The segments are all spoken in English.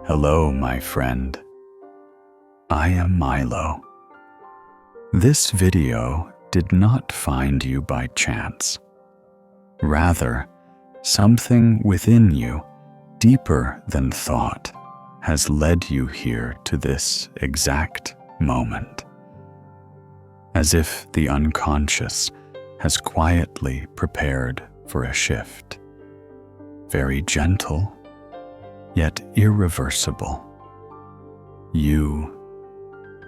Hello, my friend. I am Milo. This video did not find you by chance. Rather, something within you, deeper than thought, has led you here to this exact moment. As if the unconscious has quietly prepared for a shift. Very gentle, yet irreversible. You,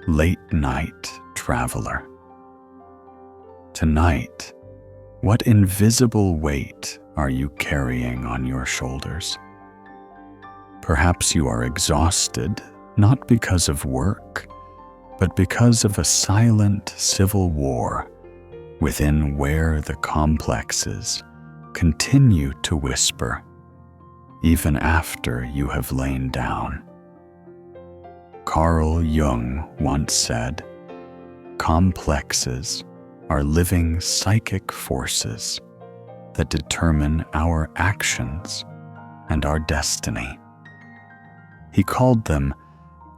late night traveler. Tonight, what invisible weight are you carrying on your shoulders? Perhaps you are exhausted, not because of work, but because of a silent civil war within where the complexes continue to whisper, even after you have lain down. Carl Jung once said, "Complexes are living psychic forces that determine our actions and our destiny." He called them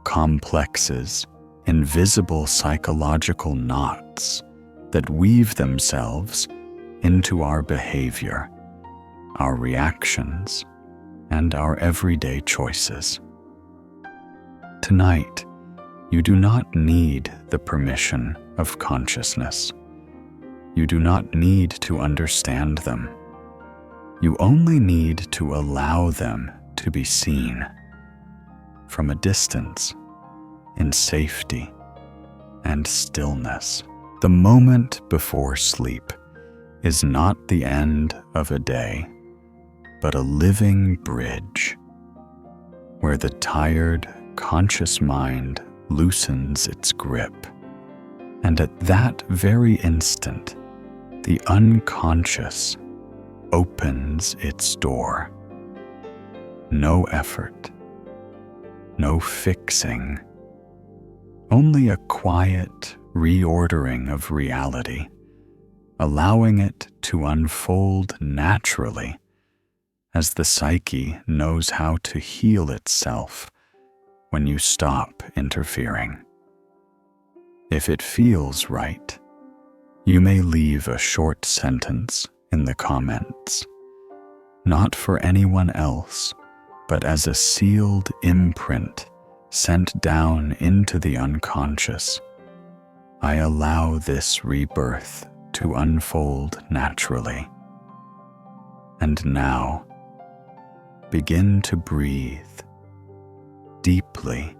complexes, invisible psychological knots that weave themselves into our behavior, our reactions, and our everyday choices. Tonight, you do not need the permission of consciousness. You do not need to understand them. You only need to allow them to be seen from a distance, in safety and stillness. The moment before sleep is not the end of a day, but a living bridge where the tired, conscious mind loosens its grip. And at that very instant, the unconscious opens its door. No effort, no fixing, only a quiet reordering of reality, allowing it to unfold naturally as the psyche knows how to heal itself when you stop interfering. If it feels right, you may leave a short sentence in the comments, not for anyone else, but as a sealed imprint sent down into the unconscious. I allow this rebirth to unfold naturally. And now, begin to breathe deeply,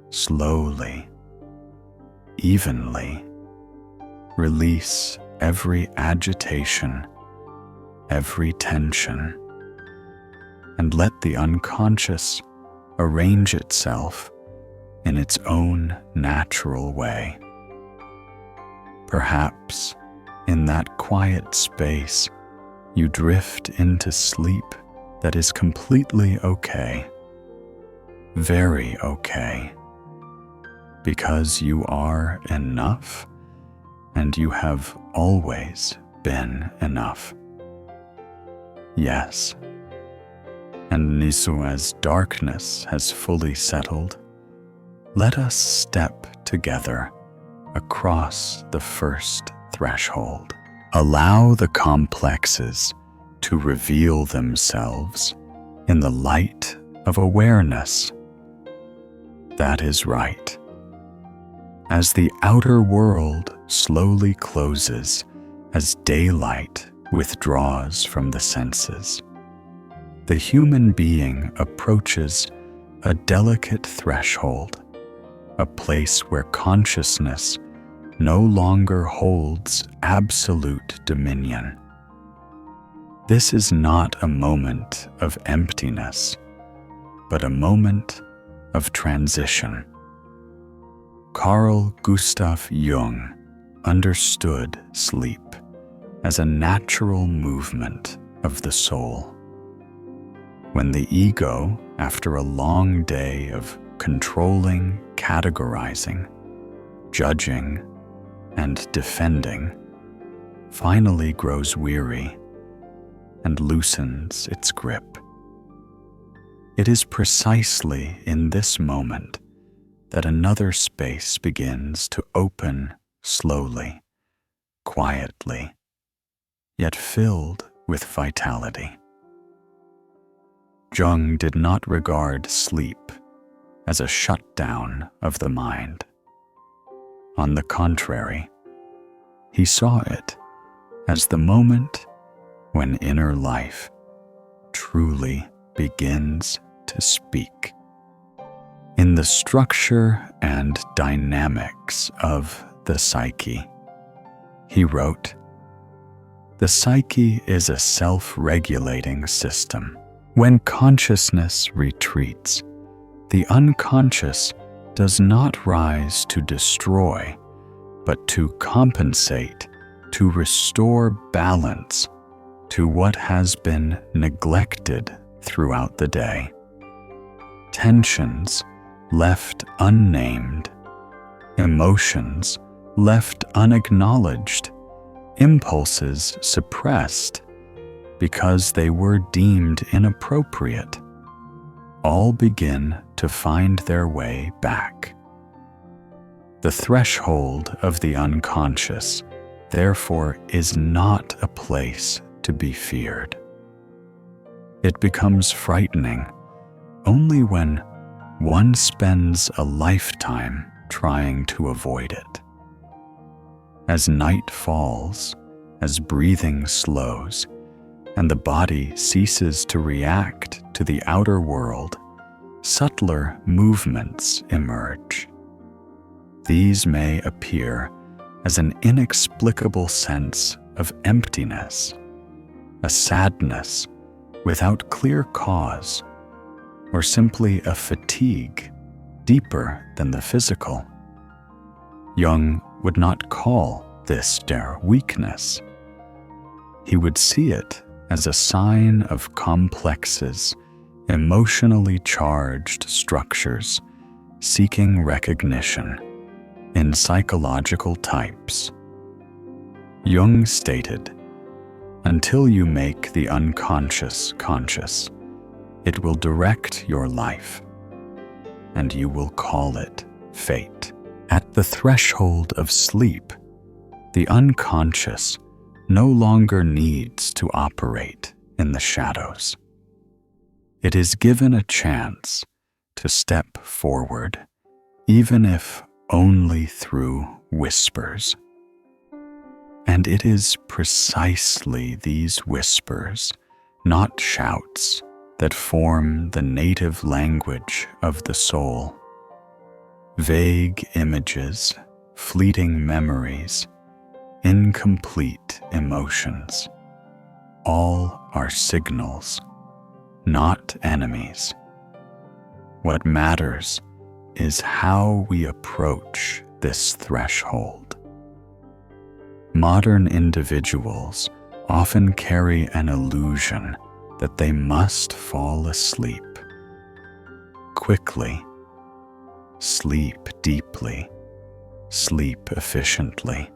slowly, evenly. Release every agitation, every tension, and let the unconscious arrange itself in its own natural way. Perhaps in that quiet space, you drift into sleep that is completely okay, very okay, because you are enough and you have always been enough. Yes. And as darkness has fully settled, let us step together across the first threshold. Allow the complexes to reveal themselves in the light of awareness. That is right. As the outer world slowly closes as daylight withdraws from the senses, the human being approaches a delicate threshold, a place where consciousness no longer holds absolute dominion. This is not a moment of emptiness, but a moment of transition. Carl Gustav Jung understood sleep as a natural movement of the soul. When the ego, after a long day of controlling, categorizing, judging, and defending, finally grows weary and loosens its grip, It is precisely in this moment that another space begins to open slowly, quietly, yet filled with vitality. Jung did not regard sleep as a shutdown of the mind. On the contrary, he saw it as the moment when inner life truly begins to speak. In the structure and dynamics of the psyche, he wrote, "The psyche is a self-regulating system. When consciousness retreats, the unconscious does not rise to destroy, but to compensate, to restore balance to what has been neglected throughout the day. Tensions left unnamed, emotions left unacknowledged, impulses suppressed because they were deemed inappropriate, all begin to find their way back. The threshold of the unconscious, therefore, is not a place to be feared. It becomes frightening only when one spends a lifetime trying to avoid it. As night falls, as breathing slows, and the body ceases to react to the outer world, subtler movements emerge. These may appear as an inexplicable sense of emptiness, a sadness without clear cause, or simply a fatigue deeper than the physical. Jung would not call this der weakness. He would see it as a sign of complexes, emotionally charged structures seeking recognition in psychological types. Jung stated, "Until you make the unconscious conscious, it will direct your life, and you will call it fate." At the threshold of sleep, the unconscious no longer needs to operate in the shadows. It is given a chance to step forward, even if only through whispers. And it is precisely these whispers, not shouts, that form the native language of the soul. Vague images, fleeting memories, incomplete emotions, all are signals, not enemies. What matters is how we approach this threshold. Modern individuals often carry an illusion that they must fall asleep quickly, sleep deeply, sleep efficiently.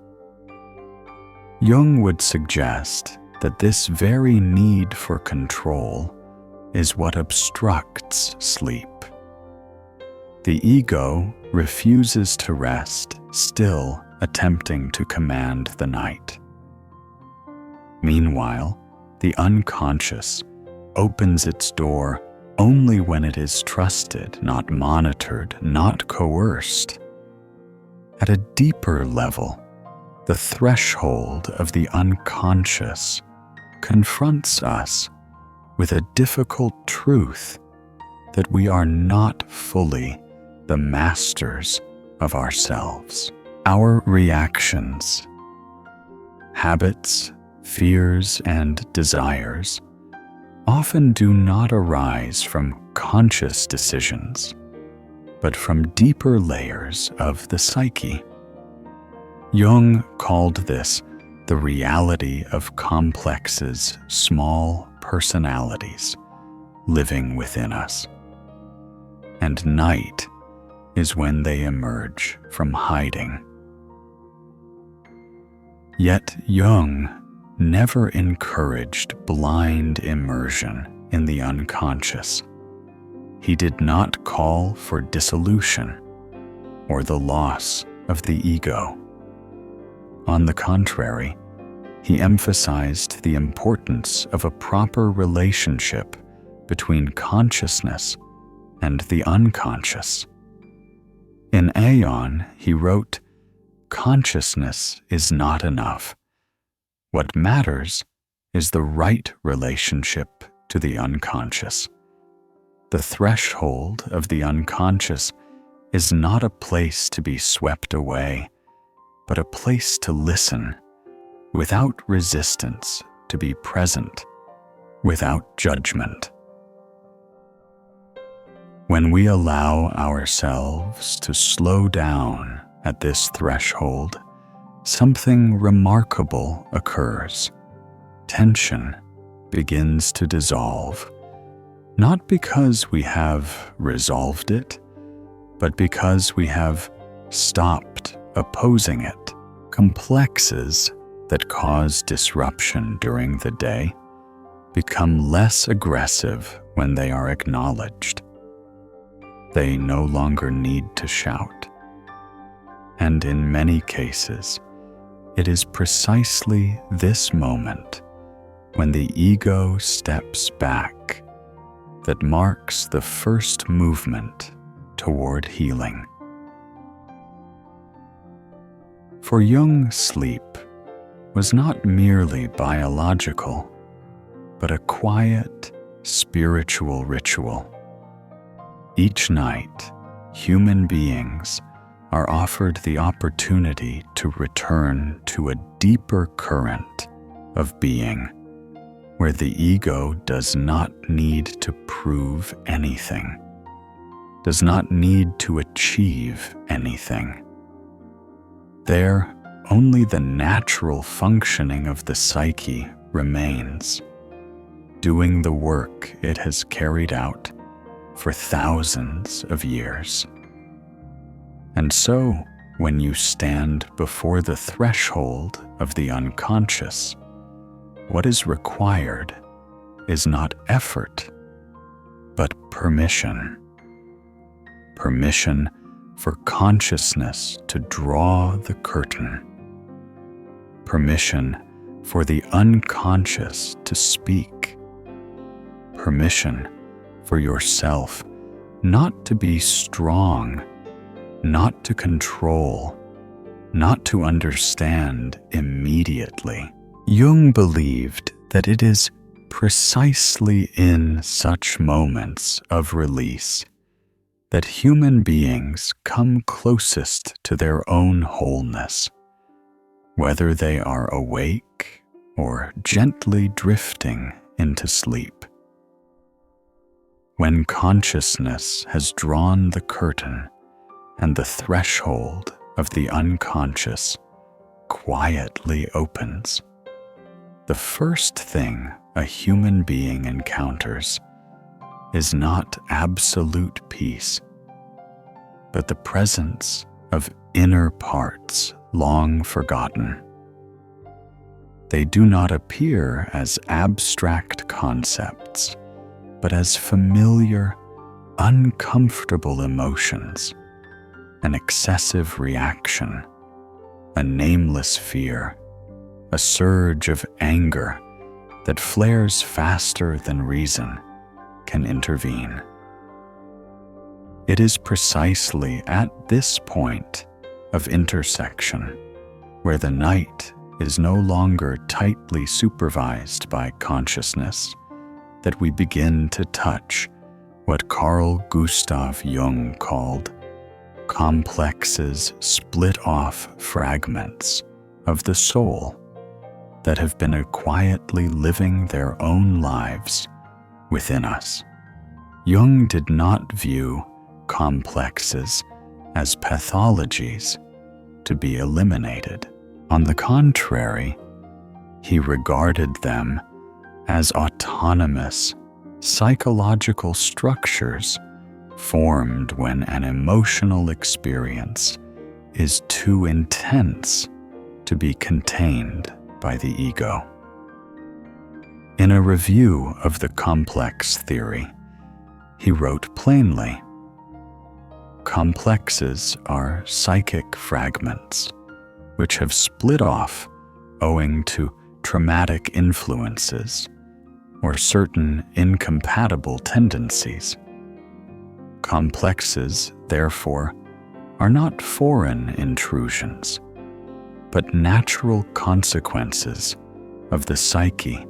Jung would suggest that this very need for control is what obstructs sleep. The ego refuses to rest, still attempting to command the night. Meanwhile, the unconscious opens its door only when it is trusted, not monitored, not coerced. At a deeper level, the threshold of the unconscious confronts us with a difficult truth that we are not fully the masters of ourselves. Our reactions, habits, fears, and desires often do not arise from conscious decisions, but from deeper layers of the psyche. Jung called this the reality of complexes, small personalities living within us. And night is when they emerge from hiding. Yet Jung never encouraged blind immersion in the unconscious. he did not call for dissolution or the loss of the ego. On the contrary, he emphasized the importance of a proper relationship between consciousness and the unconscious. In Aeon, he wrote, "Consciousness is not enough. What matters is the right relationship to the unconscious. The threshold of the unconscious is not a place to be swept away, but a place to listen, without resistance, to be present, without judgment." When we allow ourselves to slow down at this threshold, something remarkable occurs. Tension begins to dissolve, not because we have resolved it, but because we have stopped opposing it. Complexes that cause disruption during the day become less aggressive when they are acknowledged. They no longer need to shout. And in many cases, it is precisely this moment when the ego steps back that marks the first movement toward healing. For Jung, sleep was not merely biological, but a quiet, spiritual ritual. Each night, human beings are offered the opportunity to return to a deeper current of being, where the ego does not need to prove anything, does not need to achieve anything. There, only the natural functioning of the psyche remains, doing the work it has carried out for thousands of years. And so, when you stand before the threshold of the unconscious, what is required is not effort, but permission. Permission for consciousness to draw the curtain. Permission for the unconscious to speak. Permission for yourself not to be strong, not to control, not to understand immediately. Jung believed that it is precisely in such moments of release that human beings come closest to their own wholeness, whether they are awake or gently drifting into sleep. When consciousness has drawn the curtain and the threshold of the unconscious quietly opens, the first thing a human being encounters is not absolute peace, but the presence of inner parts long forgotten. They do not appear as abstract concepts, but as familiar, uncomfortable emotions, an excessive reaction, a nameless fear, a surge of anger that flares faster than reason can intervene. It is precisely at this point of intersection where the night is no longer tightly supervised by consciousness that we begin to touch what Carl Gustav Jung called complexes split-off fragments of the soul that have been quietly living their own lives within us. Jung did not view complexes as pathologies to be eliminated. On the contrary, he regarded them as autonomous psychological structures formed when an emotional experience is too intense to be contained by the ego. In a review of the complex theory, he wrote plainly, "Complexes are psychic fragments which have split off owing to traumatic influences or certain incompatible tendencies. Complexes, therefore, are not foreign intrusions, but natural consequences of the psyche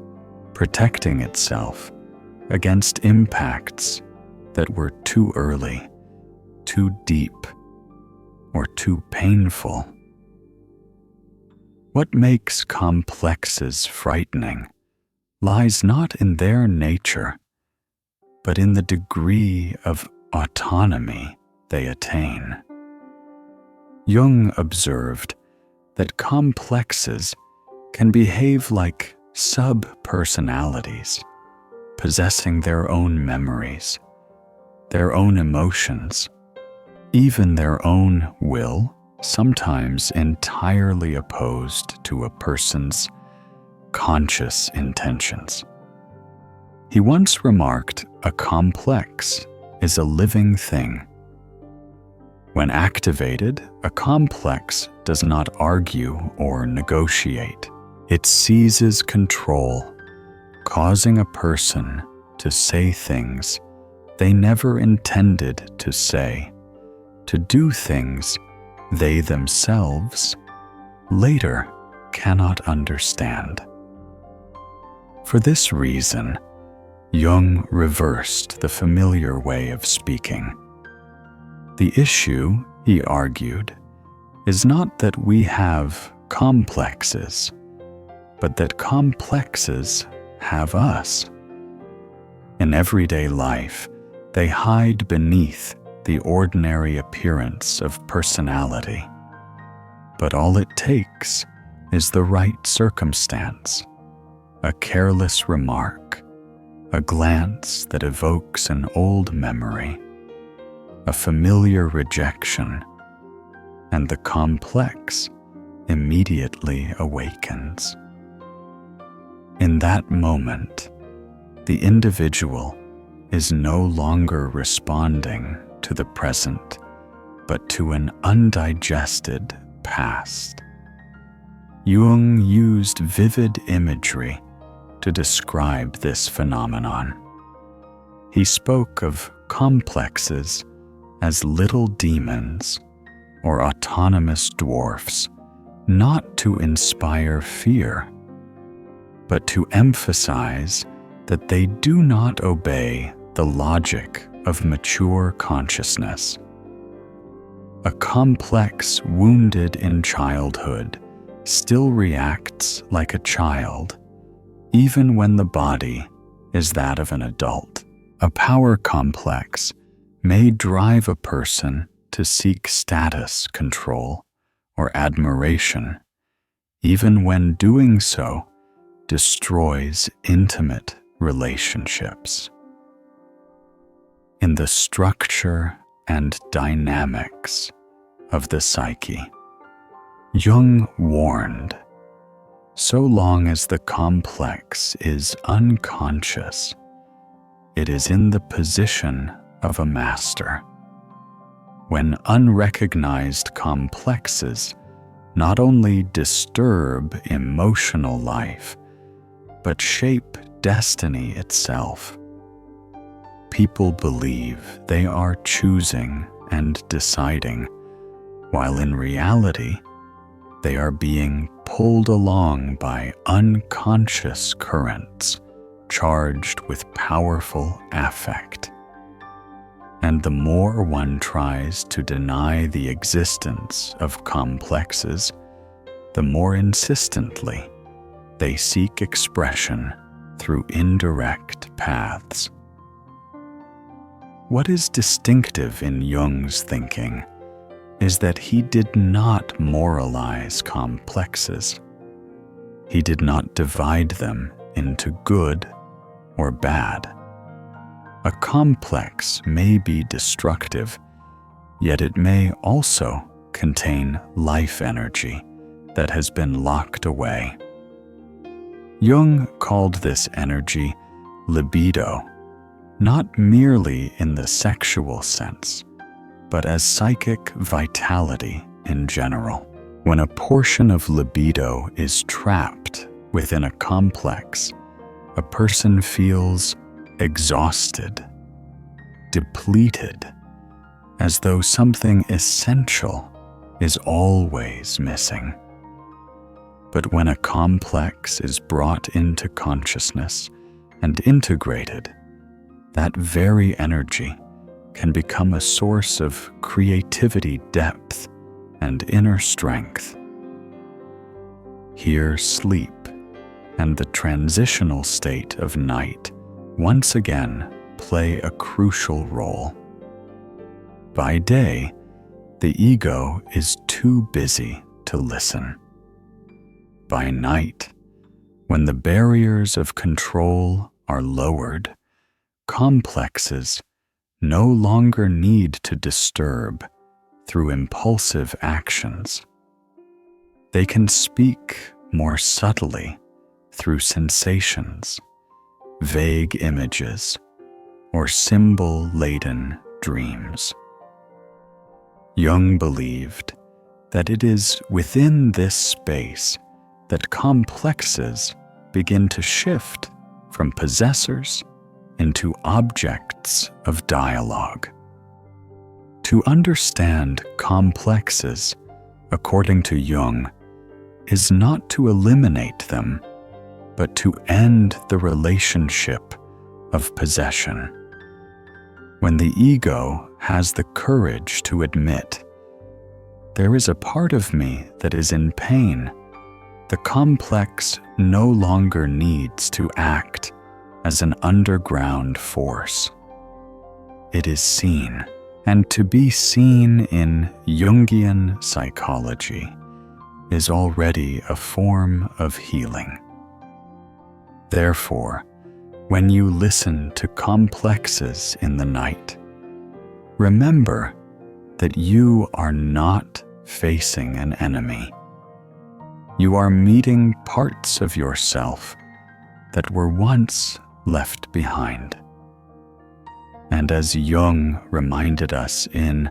protecting itself against impacts that were too early, too deep, or too painful." What makes complexes frightening lies not in their nature, but in the degree of autonomy they attain. Jung observed that complexes can behave like sub-personalities, possessing their own memories, their own emotions, even their own will, sometimes entirely opposed to a person's conscious intentions. He once remarked, "A complex is a living thing. When activated, a complex does not argue or negotiate. It seizes control, causing a person to say things they never intended to say, to do things they themselves later cannot understand." For this reason, Jung reversed the familiar way of speaking. The issue, he argued, is not that we have complexes, but that complexes have us. In everyday life, they hide beneath the ordinary appearance of personality. But all it takes is the right circumstance, a careless remark, a glance that evokes an old memory, a familiar rejection, and the complex immediately awakens. In that moment, the individual is no longer responding to the present, but to an undigested past. Jung used vivid imagery to describe this phenomenon. He spoke of complexes as little demons or autonomous dwarfs, not to inspire fear, but to emphasize that they do not obey the logic of mature consciousness. A complex wounded in childhood still reacts like a child, even when the body is that of an adult. A power complex may drive a person to seek status control or admiration, even when doing so destroys intimate relationships. In the structure and dynamics of the psyche, Jung warned, so long as the complex is unconscious, it is in the position of a master. When unrecognized complexes not only disturb emotional life, but shape destiny itself. People believe they are choosing and deciding, while in reality, they are being pulled along by unconscious currents charged with powerful affect. And the more one tries to deny the existence of complexes, the more insistently they seek expression through indirect paths. What is distinctive in Jung's thinking is that he did not moralize complexes. He did not divide them into good or bad. A complex may be destructive, yet it may also contain life energy that has been locked away. Jung called this energy libido, not merely in the sexual sense, but as psychic vitality in general. When a portion of libido is trapped within a complex, a person feels exhausted, depleted, as though something essential is always missing. But when a complex is brought into consciousness and integrated, that very energy can become a source of creativity, depth, and inner strength. Here, sleep and the transitional state of night once again play a crucial role. By day, the ego is too busy to listen. By night, when the barriers of control are lowered, complexes no longer need to disturb through impulsive actions. They can speak more subtly through sensations, vague images, or symbol-laden dreams. Jung believed that it is within this space that complexes begin to shift from possessors into objects of dialogue. To understand complexes, according to Jung, is not to eliminate them, but to end the relationship of possession. When the ego has the courage to admit, "There is a part of me that is in pain," the complex no longer needs to act as an underground force. It is seen, and to be seen in Jungian psychology is already a form of healing. Therefore, when you listen to complexes in the night, remember that you are not facing an enemy. You are meeting parts of yourself that were once left behind. And as Jung reminded us in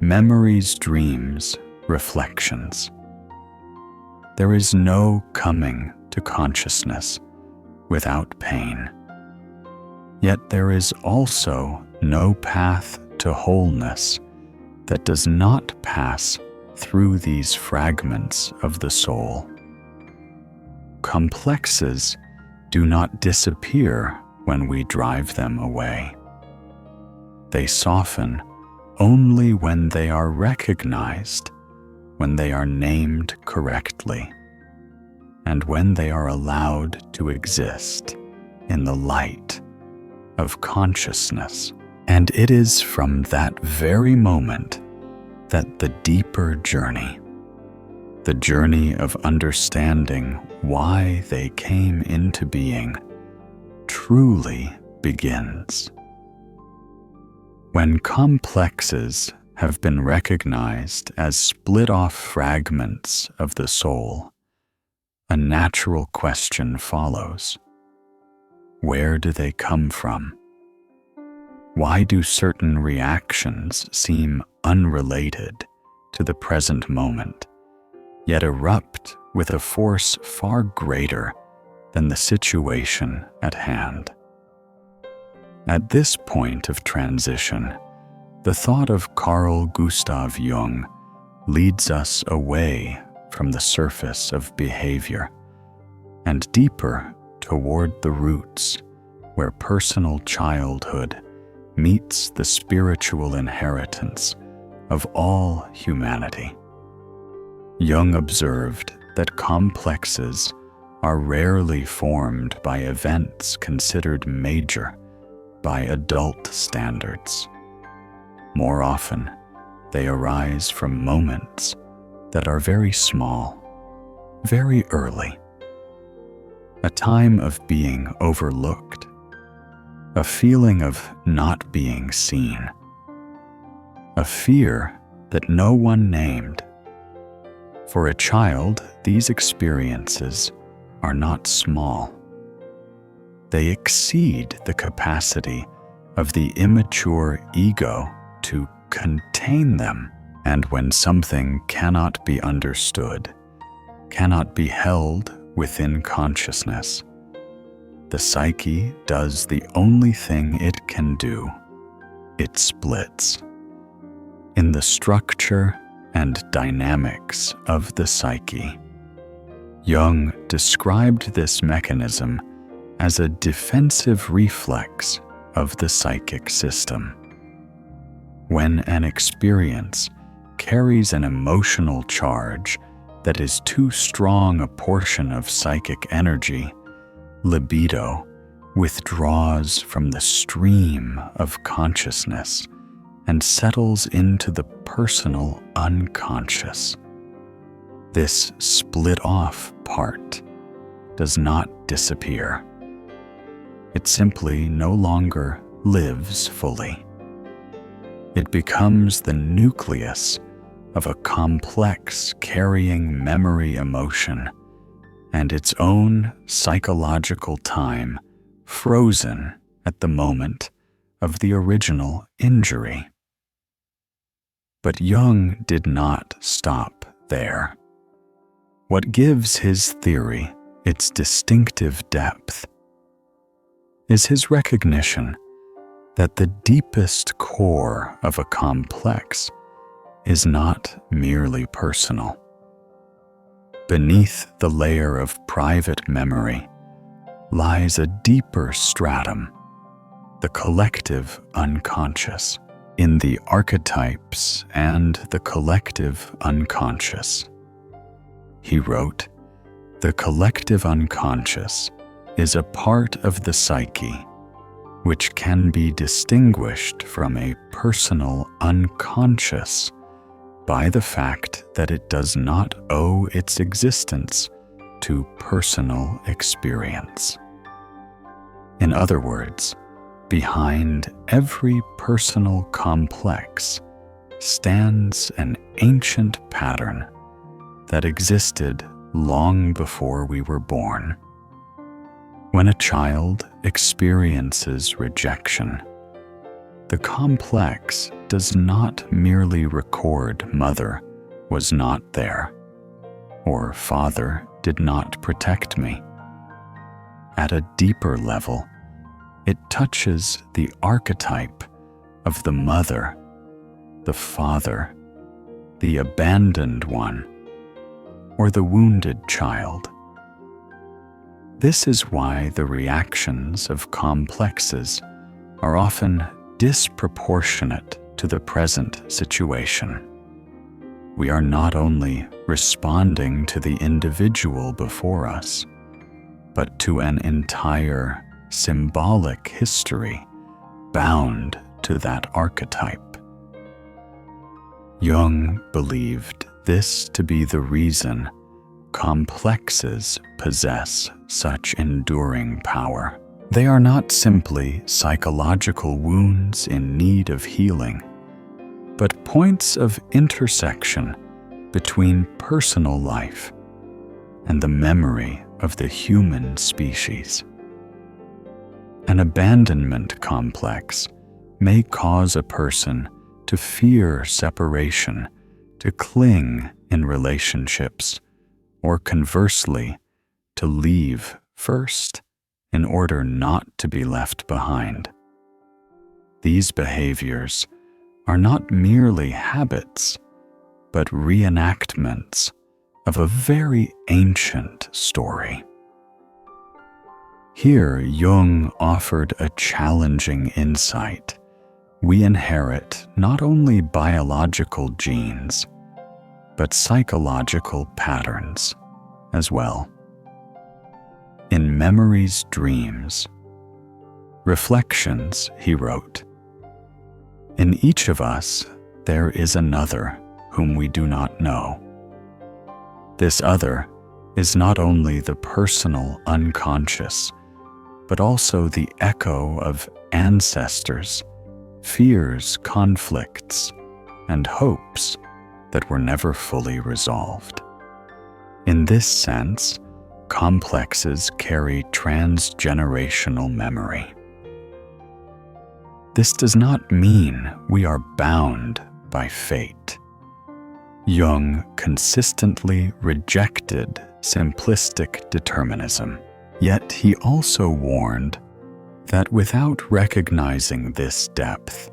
Memories, Dreams, Reflections, there is no coming to consciousness without pain. Yet there is also no path to wholeness that does not pass through these fragments of the soul. Complexes do not disappear when we drive them away. They soften only when they are recognized, when they are named correctly, and when they are allowed to exist in the light of consciousness. And it is from that very moment that the deeper journey, the journey of understanding why they came into being, truly begins. When complexes have been recognized as split-off fragments of the soul, a natural question follows. Where do they come from? Why do certain reactions seem unrelated to the present moment, yet erupt with a force far greater than the situation at hand? At this point of transition, the thought of Carl Gustav Jung leads us away from the surface of behavior and deeper toward the roots where personal childhood meets the spiritual inheritance of all humanity. Jung observed that complexes are rarely formed by events considered major by adult standards. More often, they arise from moments that are very small, very early. A time of being overlooked, a feeling of not being seen, a fear that no one named. For a child, these experiences are not small. They exceed the capacity of the immature ego to contain them. And when something cannot be understood, cannot be held within consciousness, the psyche does the only thing it can do. It splits. In the structure and dynamics of the psyche, Jung described this mechanism as a defensive reflex of the psychic system. When an experience carries an emotional charge that is too strong a portion of psychic energy, libido withdraws from the stream of consciousness and settles into the personal unconscious. This split-off part does not disappear. It simply no longer lives fully. It becomes the nucleus of a complex carrying memory emotion and its own psychological time frozen at the moment of the original injury. But Jung did not stop there. What gives his theory its distinctive depth is his recognition that the deepest core of a complex is not merely personal. Beneath the layer of private memory lies a deeper stratum, the collective unconscious. In the archetypes and the collective unconscious, he wrote, "The collective unconscious is a part of the psyche which can be distinguished from a personal unconscious by the fact that it does not owe its existence to personal experience." In other words, behind every personal complex stands an ancient pattern that existed long before we were born. When a child experiences rejection, the complex does not merely record mother was not there or father did not protect me. At a deeper level, it touches the archetype of the mother, the father, the abandoned one, or the wounded child. This is why the reactions of complexes are often disproportionate to the present situation. We are not only responding to the individual before us, but to an entire symbolic history bound to that archetype. Jung believed this to be the reason complexes possess such enduring power. They are not simply psychological wounds in need of healing, but points of intersection between personal life and the memory of the human species. An abandonment complex may cause a person to fear separation, to cling in relationships, or conversely, to leave first in order not to be left behind. These behaviors are not merely habits, but reenactments of a very ancient story. Here, Jung offered a challenging insight. We inherit not only biological genes, but psychological patterns as well. In Memory's Dreams, Reflections, he wrote, "In each of us there is another whom we do not know. This other is not only the personal unconscious, but also the echo of ancestors, fears, conflicts, and hopes that were never fully resolved. In this sense, complexes carry transgenerational memory. This does not mean we are bound by fate. Jung consistently rejected simplistic determinism, yet he also warned that without recognizing this depth,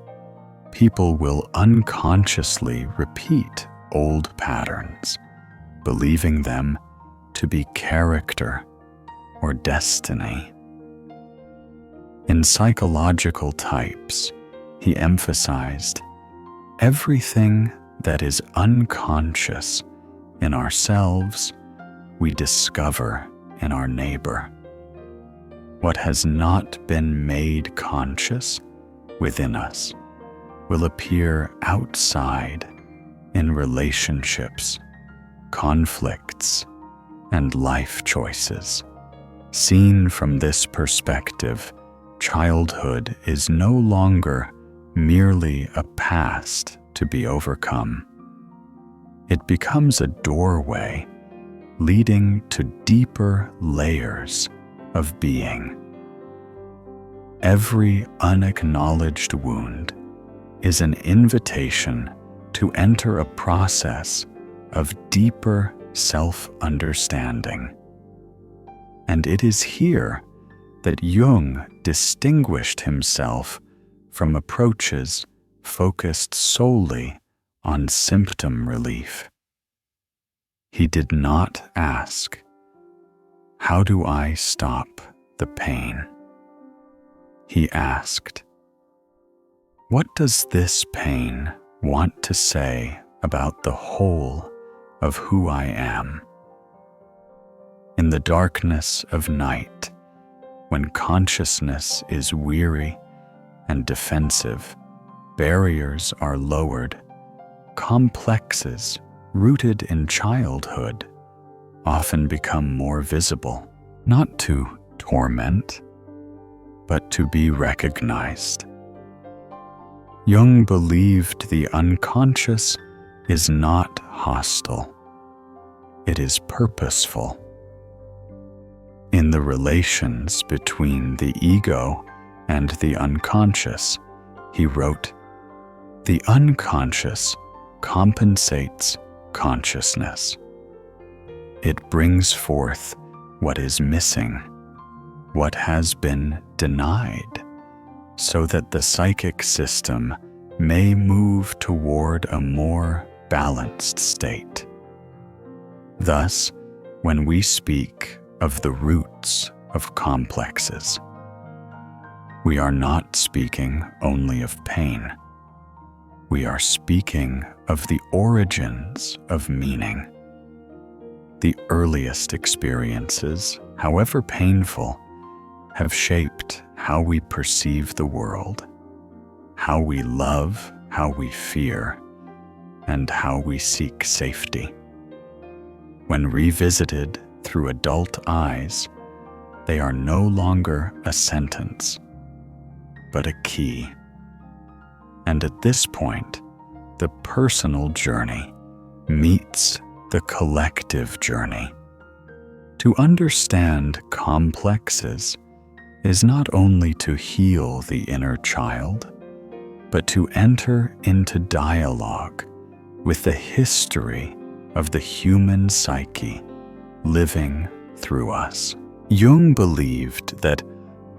people will unconsciously repeat old patterns, believing them to be character or destiny. In Psychological Types, he emphasized everything that is unconscious in ourselves we discover in our neighbor. What has not been made conscious within us will appear outside in relationships, conflicts, and life choices. Seen from this perspective, childhood is no longer merely a past to be overcome. It becomes a doorway leading to deeper layers of being. Every unacknowledged wound is an invitation to enter a process of deeper self-understanding. And it is here that Jung distinguished himself from approaches focused solely on symptom relief. He did not ask, "How do I stop the pain?" He asked, "What does this pain want to say about the whole of who I am?" In the darkness of night, when consciousness is weary and defensive, barriers are lowered, complexes rooted in childhood often become more visible, not to torment, but to be recognized. Jung believed the unconscious is not hostile. It is purposeful. In the relations between the ego and the unconscious, he wrote, "The unconscious compensates consciousness. It brings forth what is missing, what has been denied, so that the psychic system may move toward a more balanced state." Thus, when we speak of the roots of complexes, we are not speaking only of pain. We are speaking of the origins of meaning. The earliest experiences, however painful, have shaped how we perceive the world, how we love, how we fear, and how we seek safety. When revisited through adult eyes, they are no longer a sentence, but a key. And at this point, the personal journey meets the collective journey. To understand complexes is not only to heal the inner child, but to enter into dialogue with the history of the human psyche living through us. Jung believed that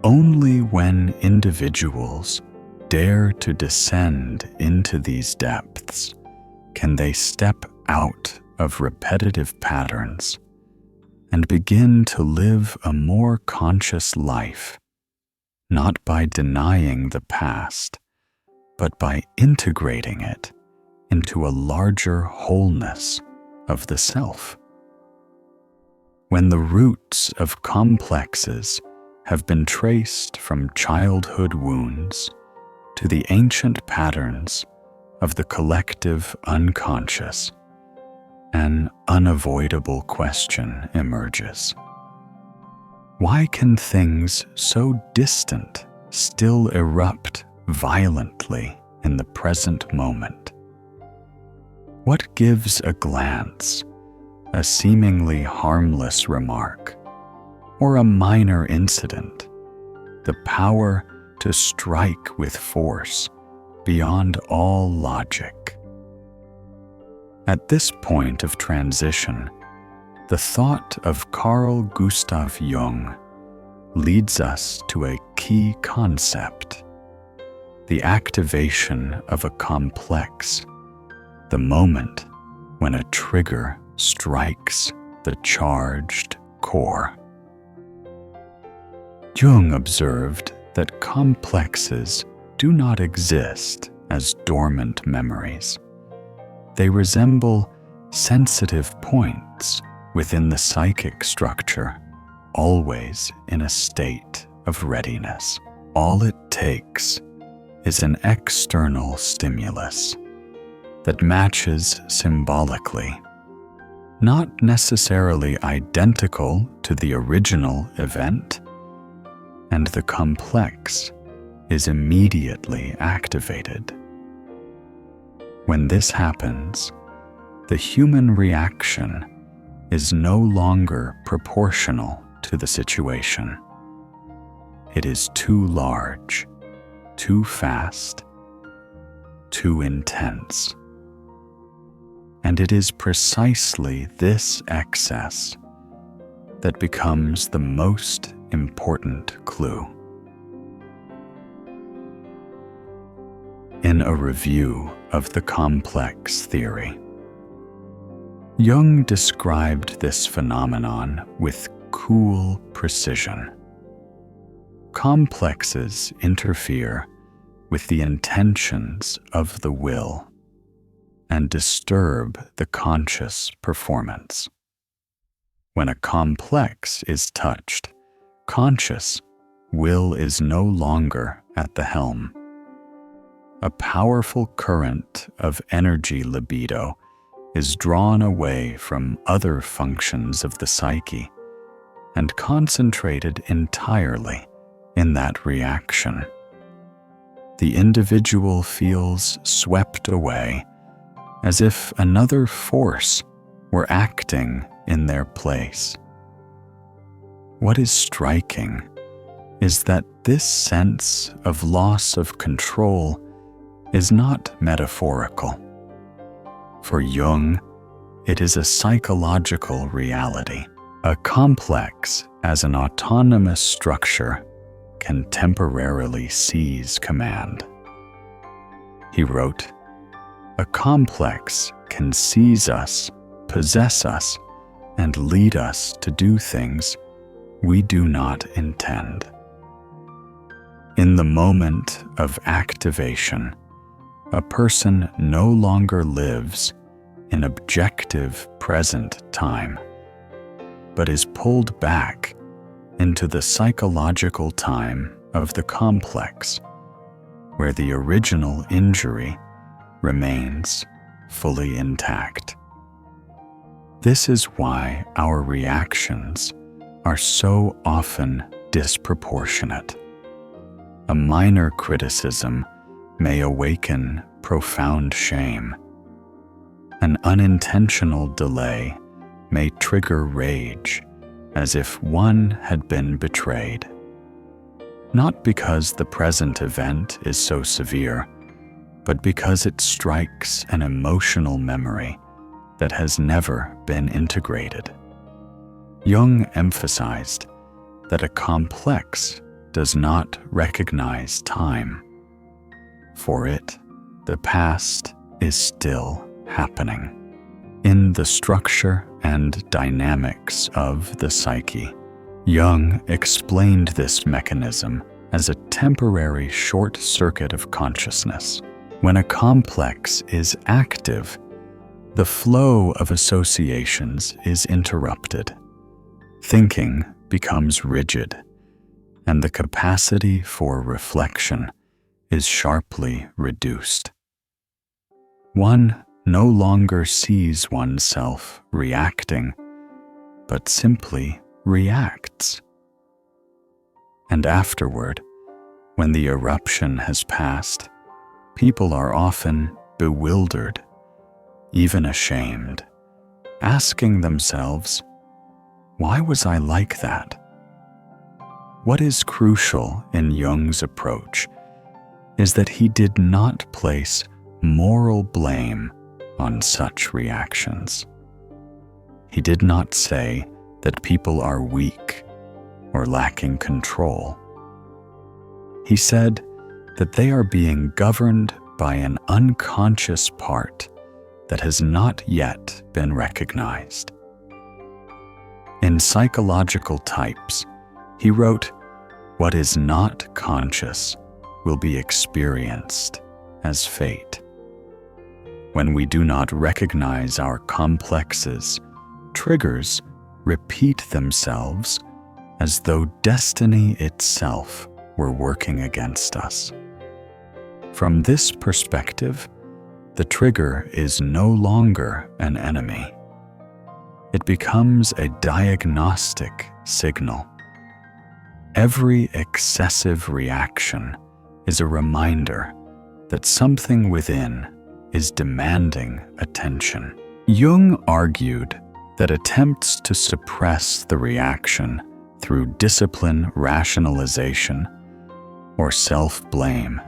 only when individuals dare to descend into these depths can they step out of repetitive patterns and begin to live a more conscious life, not by denying the past, but by integrating it into a larger wholeness of the self. When the roots of complexes have been traced from childhood wounds to the ancient patterns of the collective unconscious, an unavoidable question emerges. Why can things so distant still erupt violently in the present moment? What gives a glance, a seemingly harmless remark, or a minor incident, the power to strike with force beyond all logic. At this point of transition, the thought of Carl Gustav Jung leads us to a key concept: the activation of a complex, the moment when a trigger strikes the charged core. Jung observed that complexes do not exist as dormant memories. They resemble sensitive points within the psychic structure, always in a state of readiness. All it takes is an external stimulus that matches symbolically, not necessarily identical to the original event, and the complex is immediately activated. When this happens, the human reaction is no longer proportional to the situation. It is too large, too fast, too intense. And it is precisely this excess that becomes the most important clue. In a review of the complex theory, Jung described this phenomenon with cool precision. Complexes interfere with the intentions of the will and disturb the conscious performance. When a complex is touched, conscious will is no longer at the helm. A powerful current of energy libido is drawn away from other functions of the psyche and concentrated entirely in that reaction. The individual feels swept away, as if another force were acting in their place. What is striking is that this sense of loss of control is not metaphorical. For Jung, it is a psychological reality. A complex as an autonomous structure can temporarily seize command. He wrote, "A complex can seize us, possess us, and lead us to do things we do not intend." In the moment of activation, a person no longer lives in objective present time, but is pulled back into the psychological time of the complex, where the original injury remains fully intact. This is why our reactions are so often disproportionate. A minor criticism may awaken profound shame. An unintentional delay may trigger rage, as if one had been betrayed. Not because the present event is so severe, but because it strikes an emotional memory that has never been integrated. Jung emphasized that a complex does not recognize time. For it, the past is still happening. In the structure and dynamics of the psyche, Jung explained this mechanism as a temporary short circuit of consciousness. When a complex is active, the flow of associations is interrupted. Thinking becomes rigid, and the capacity for reflection is sharply reduced. One no longer sees oneself reacting, but simply reacts. And afterward, when the eruption has passed, people are often bewildered, even ashamed, asking themselves, "Why was I like that?" What is crucial in Jung's approach is that he did not place moral blame on such reactions. He did not say that people are weak or lacking control. He said that they are being governed by an unconscious part that has not yet been recognized. In Psychological Types, he wrote, "What is not conscious will be experienced as fate." When we do not recognize our complexes, triggers repeat themselves as though destiny itself were working against us. From this perspective, the trigger is no longer an enemy. It becomes a diagnostic signal. Every excessive reaction is a reminder that something within is demanding attention. Jung argued that attempts to suppress the reaction through discipline, rationalization, or self-blame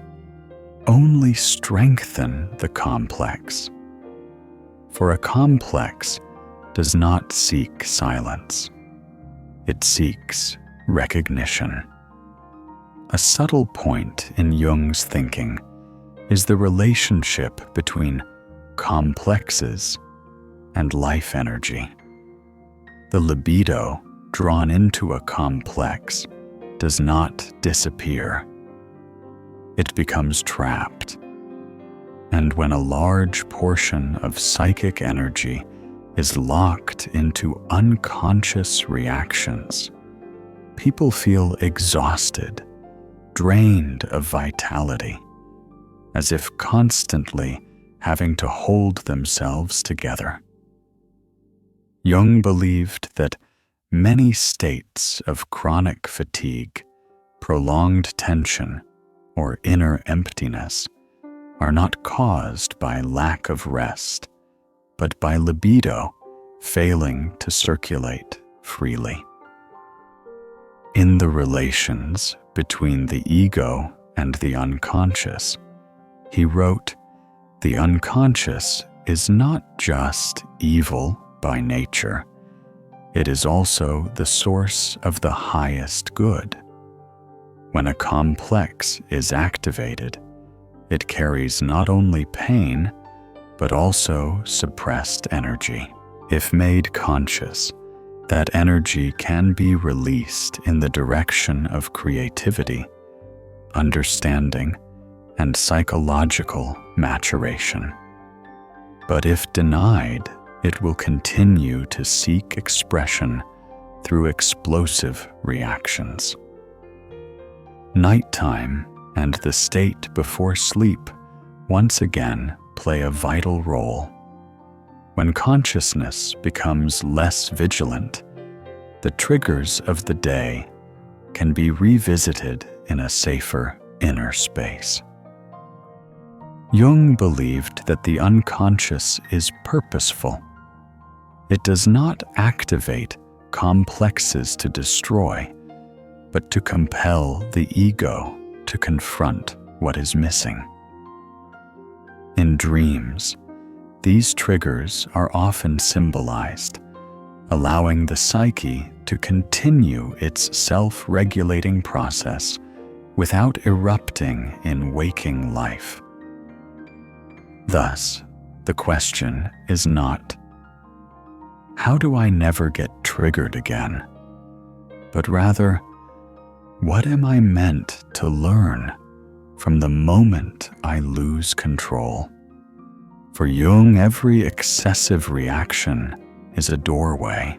only strengthen the complex. For a complex does not seek silence. It seeks recognition. A subtle point in Jung's thinking is the relationship between complexes and life energy. The libido drawn into a complex does not disappear. It becomes trapped. And when a large portion of psychic energy is locked into unconscious reactions, people feel exhausted, drained of vitality, as if constantly having to hold themselves together. Jung believed that many states of chronic fatigue, prolonged tension, or inner emptiness are not caused by lack of rest, but by libido failing to circulate freely. In the relations between the ego and the unconscious, he wrote, "The unconscious is not just evil by nature, it is also the source of the highest good. When a complex is activated, it carries not only pain, but also suppressed energy. If made conscious, that energy can be released in the direction of creativity, understanding, and psychological maturation. But if denied, it will continue to seek expression through explosive reactions." Nighttime and the state before sleep once again play a vital role. When consciousness becomes less vigilant, the triggers of the day can be revisited in a safer inner space. Jung believed that the unconscious is purposeful. It does not activate complexes to destroy, but to compel the ego to confront what is missing. In dreams, these triggers are often symbolized, allowing the psyche to continue its self-regulating process without erupting in waking life. Thus, the question is not, "How do I never get triggered again?" but rather, "What am I meant to learn from the moment I lose control?" For Jung, every excessive reaction is a doorway.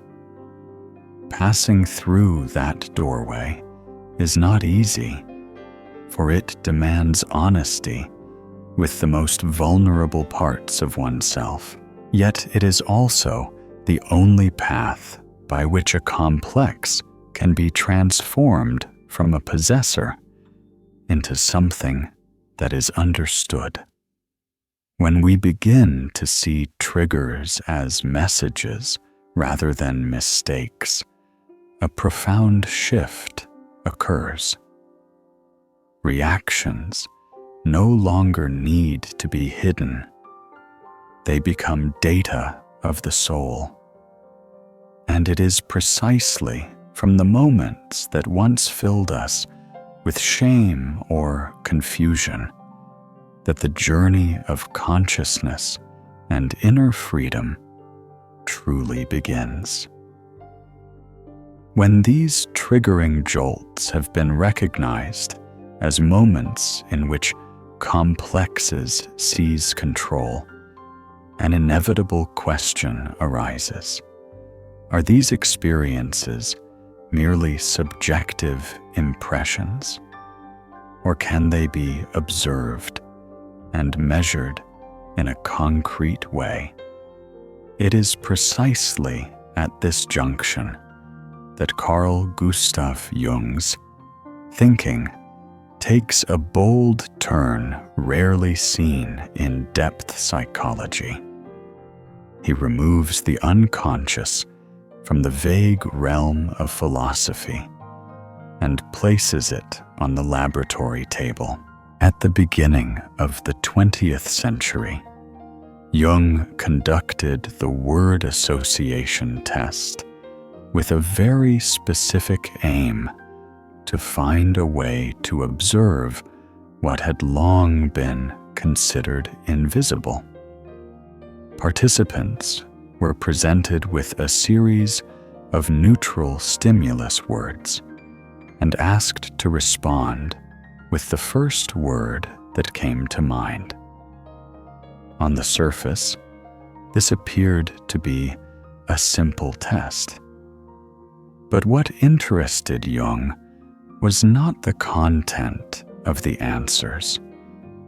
Passing through that doorway is not easy, for it demands honesty with the most vulnerable parts of oneself. Yet it is also the only path by which a complex can be transformed from a possessor into something that is understood. When we begin to see triggers as messages rather than mistakes, a profound shift occurs. Reactions no longer need to be hidden. They become data of the soul. And it is precisely from the moments that once filled us with shame or confusion that the journey of consciousness and inner freedom truly begins. When these triggering jolts have been recognized as moments in which complexes seize control, an inevitable question arises. Are these experiences merely subjective impressions, or can they be observed and measured in a concrete way? It is precisely at this junction that Carl Gustav Jung's thinking takes a bold turn rarely seen in depth psychology. He removes the unconscious from the vague realm of philosophy and places it on the laboratory table. At the beginning of the 20th century, Jung conducted the word association test with a very specific aim to find a way to observe what had long been considered invisible. Participants were presented with a series of neutral stimulus words and asked to respond with the first word that came to mind. On the surface, this appeared to be a simple test. But what interested Jung was not the content of the answers,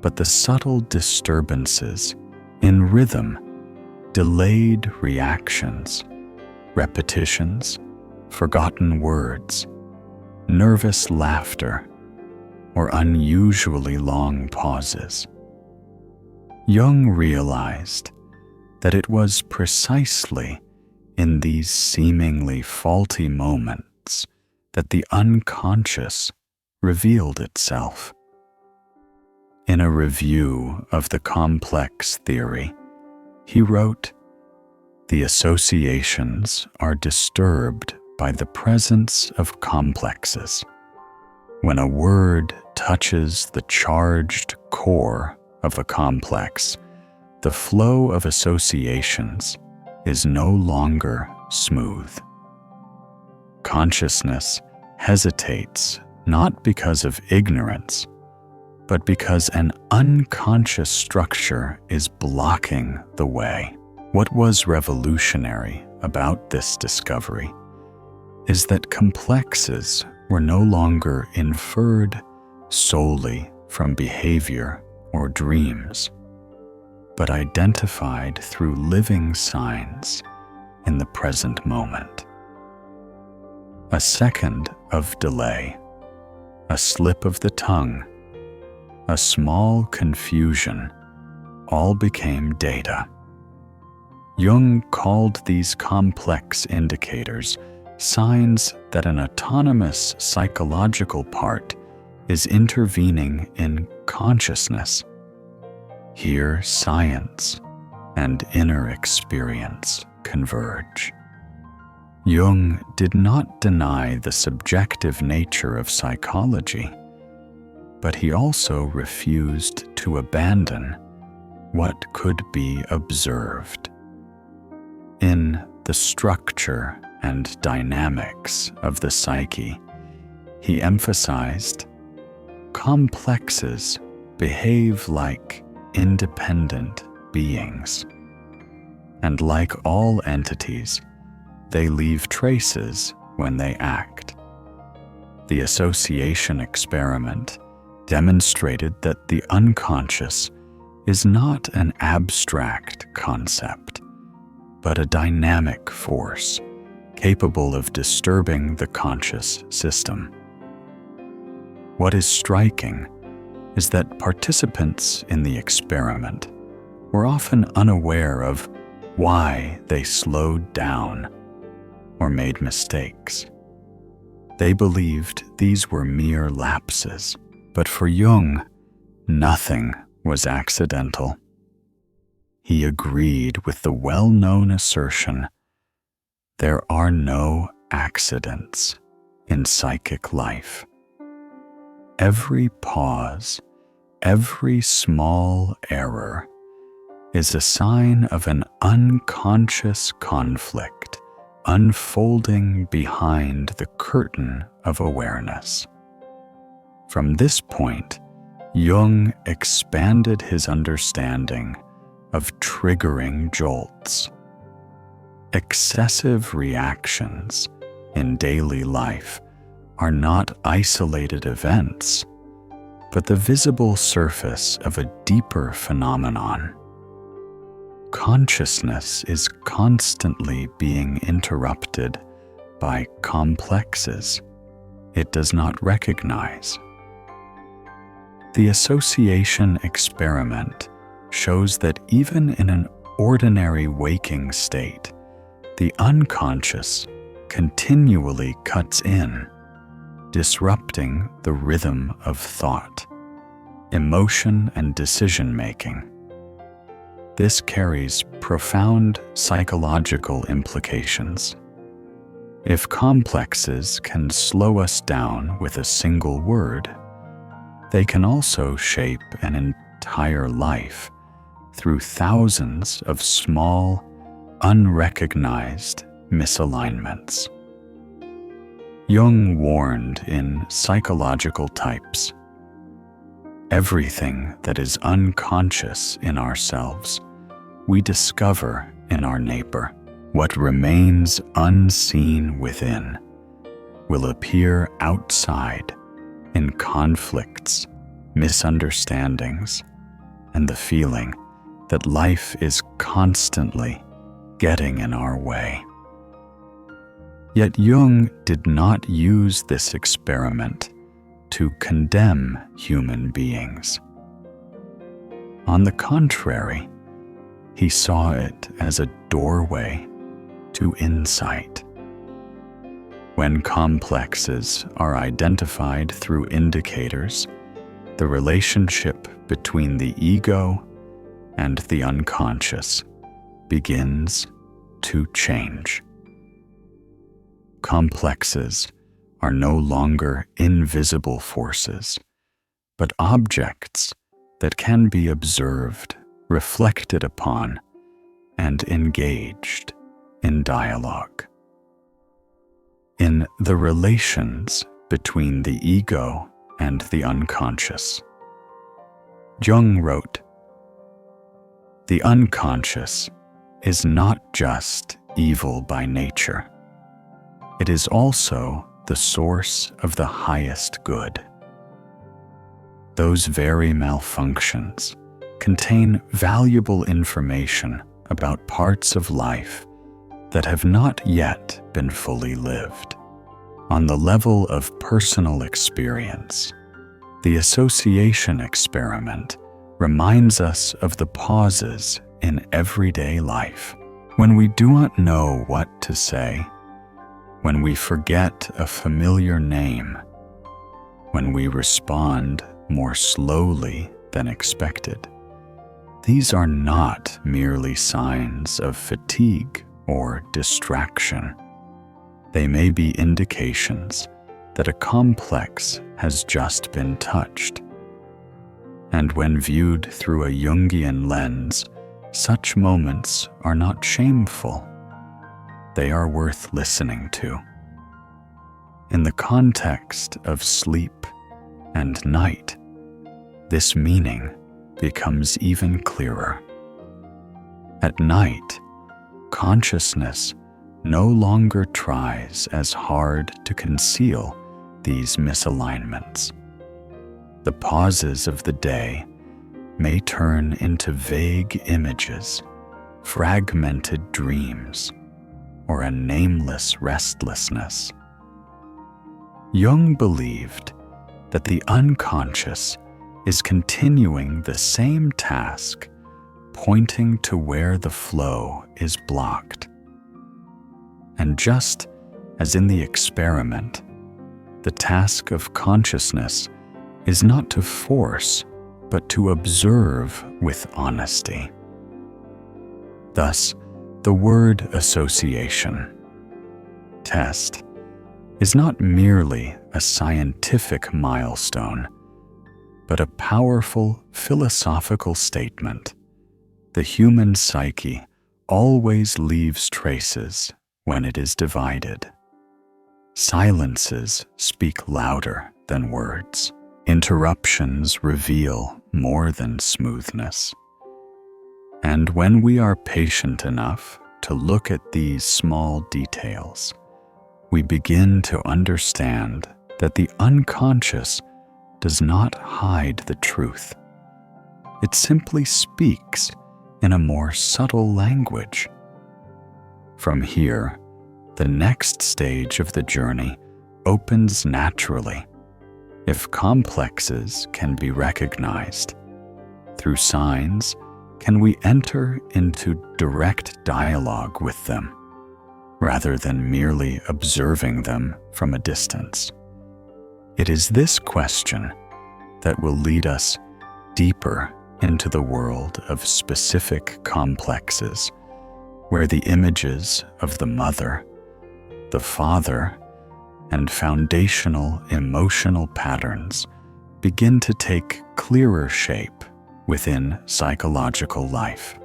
but the subtle disturbances in rhythm, delayed reactions, repetitions, forgotten words, nervous laughter, or unusually long pauses. Jung realized that it was precisely in these seemingly faulty moments that the unconscious revealed itself. In a review of the complex theory, he wrote, "The associations are disturbed by the presence of complexes. When a word touches the charged core of a complex, the flow of associations is no longer smooth. Consciousness hesitates not because of ignorance, but because an unconscious structure is blocking the way." What was revolutionary about this discovery is that complexes were no longer inferred solely from behavior or dreams, but identified through living signs in the present moment. A second of delay, a slip of the tongue, a small confusion, all became data. Jung called these complex indicators signs that an autonomous psychological part is intervening in consciousness. Here, science and inner experience converge. Jung did not deny the subjective nature of psychology, but he also refused to abandon what could be observed. In the structure and dynamics of the psyche, he emphasized, complexes behave like independent beings, and like all entities, they leave traces when they act. The association experiment demonstrated that the unconscious is not an abstract concept, but a dynamic force capable of disturbing the conscious system. What is striking is that participants in the experiment were often unaware of why they slowed down or made mistakes. They believed these were mere lapses, but for Jung, nothing was accidental. He agreed with the well-known assertion, there are no accidents in psychic life. Every pause, every small error is a sign of an unconscious conflict unfolding behind the curtain of awareness. From this point, Jung expanded his understanding of triggering jolts. Excessive reactions in daily life are not isolated events, but the visible surface of a deeper phenomenon. Consciousness is constantly being interrupted by complexes it does not recognize. The association experiment shows that even in an ordinary waking state, the unconscious continually cuts in, disrupting the rhythm of thought, emotion, and decision-making. This carries profound psychological implications. If complexes can slow us down with a single word, they can also shape an entire life through thousands of small, unrecognized misalignments. Jung warned in Psychological Types, everything that is unconscious in ourselves, we discover in our neighbor. What remains unseen within will appear outside in conflicts, misunderstandings, and the feeling that life is constantly getting in our way. Yet Jung did not use this experiment to condemn human beings. On the contrary, he saw it as a doorway to insight. When complexes are identified through indicators, the relationship between the ego and the unconscious begins to change. Complexes are no longer invisible forces, but objects that can be observed, reflected upon, and engaged in dialogue. In the relations between the ego and the unconscious, Jung wrote, "The unconscious is not just evil by nature. It is also the source of the highest good. Those very malfunctions contain valuable information about parts of life that have not yet been fully lived. On the level of personal experience, the association experiment reminds us of the pauses in everyday life when we do not know what to say, when we forget a familiar name, when we respond more slowly than expected. These are not merely signs of fatigue or distraction. They may be indications that a complex has just been touched. And when viewed through a Jungian lens, such moments are not shameful. They are worth listening to. In the context of sleep and night, this meaning becomes even clearer. At night, consciousness no longer tries as hard to conceal these misalignments. The pauses of the day may turn into vague images, fragmented dreams, or a nameless restlessness. Jung believed that the unconscious is continuing the same task, pointing to where the flow is blocked. And just as in the experiment, The task of consciousness is not to force, but to observe with honesty. Thus, the word association, test, is not merely a scientific milestone, but a powerful philosophical statement. The human psyche always leaves traces when it is divided. Silences speak louder than words. Interruptions reveal more than smoothness. And when we are patient enough to look at these small details, we begin to understand that the unconscious does not hide the truth. It simply speaks in a more subtle language. From here, the next stage of the journey opens naturally if complexes can be recognized. Through signs, can we enter into direct dialogue with them, rather than merely observing them from a distance? It is this question that will lead us deeper into the world of specific complexes, where the images of the mother, the father, and foundational emotional patterns begin to take clearer shape within psychological life.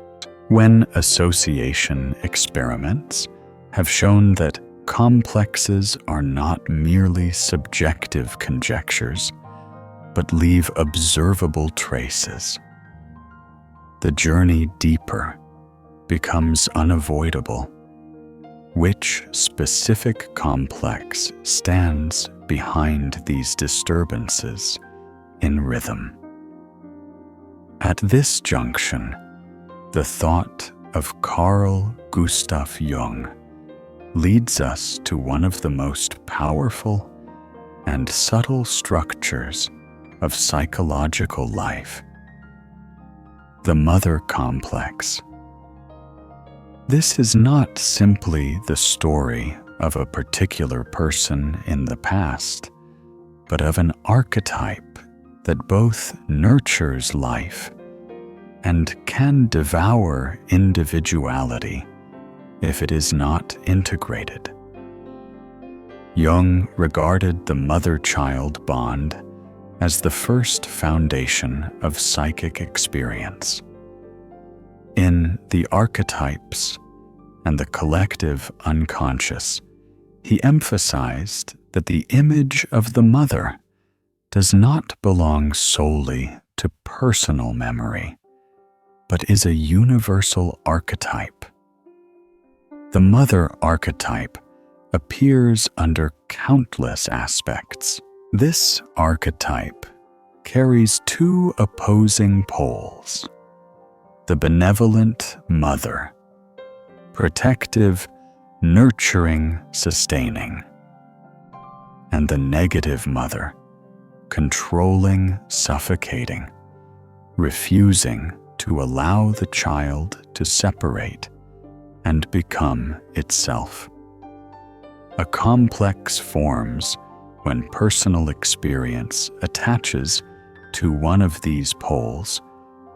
When association experiments have shown that complexes are not merely subjective conjectures, but leave observable traces, the journey deeper becomes unavoidable. Which specific complex stands behind these disturbances in rhythm? At this junction, the thought of Carl Gustav Jung leads us to one of the most powerful and subtle structures of psychological life: the mother complex. This is not simply the story of a particular person in the past, but of an archetype that both nurtures life and can devour individuality if it is not integrated. Jung regarded the mother-child bond as the first foundation of psychic experience. In the archetypes and the collective unconscious, he emphasized that the image of the mother does not belong solely to personal memory, but is a universal archetype. The mother archetype appears under countless aspects. This archetype carries two opposing poles: the benevolent mother, protective, nurturing, sustaining, and the negative mother, controlling, suffocating, refusing to allow the child to separate and become itself. A complex forms when personal experience attaches to one of these poles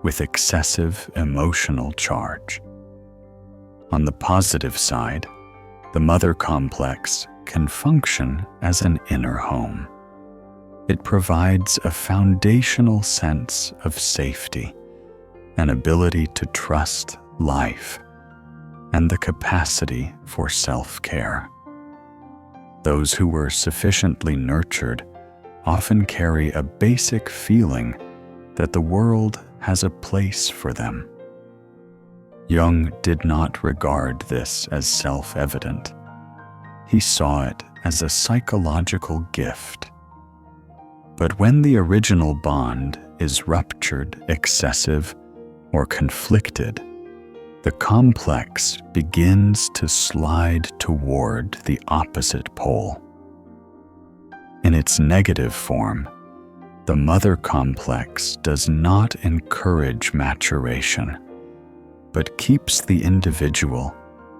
with excessive emotional charge. On the positive side, the mother complex can function as an inner home. It provides a foundational sense of safety, an ability to trust life, and the capacity for self-care. Those who were sufficiently nurtured often carry a basic feeling that the world has a place for them. Jung did not regard this as self-evident. He saw it as a psychological gift. But when the original bond is ruptured, excessive, or conflicted, the complex begins to slide toward the opposite pole. In its negative form, the mother complex does not encourage maturation, but keeps the individual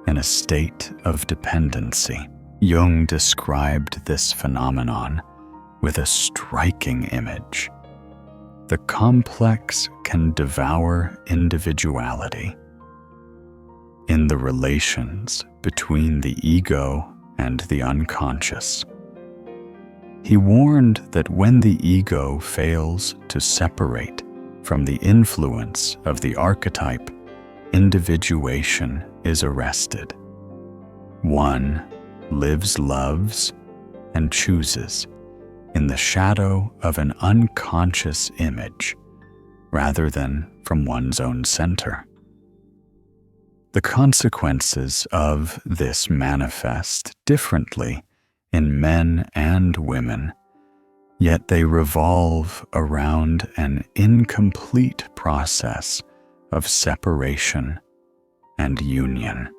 in a state of dependency. Jung described this phenomenon with a striking image. The complex can devour individuality. In the relations between the ego and the unconscious, he warned that when the ego fails to separate from the influence of the archetype, individuation is arrested. One lives, loves, and chooses in the shadow of an unconscious image rather than from one's own center. The consequences of this manifest differently in men and women, yet they revolve around an incomplete process of separation and union.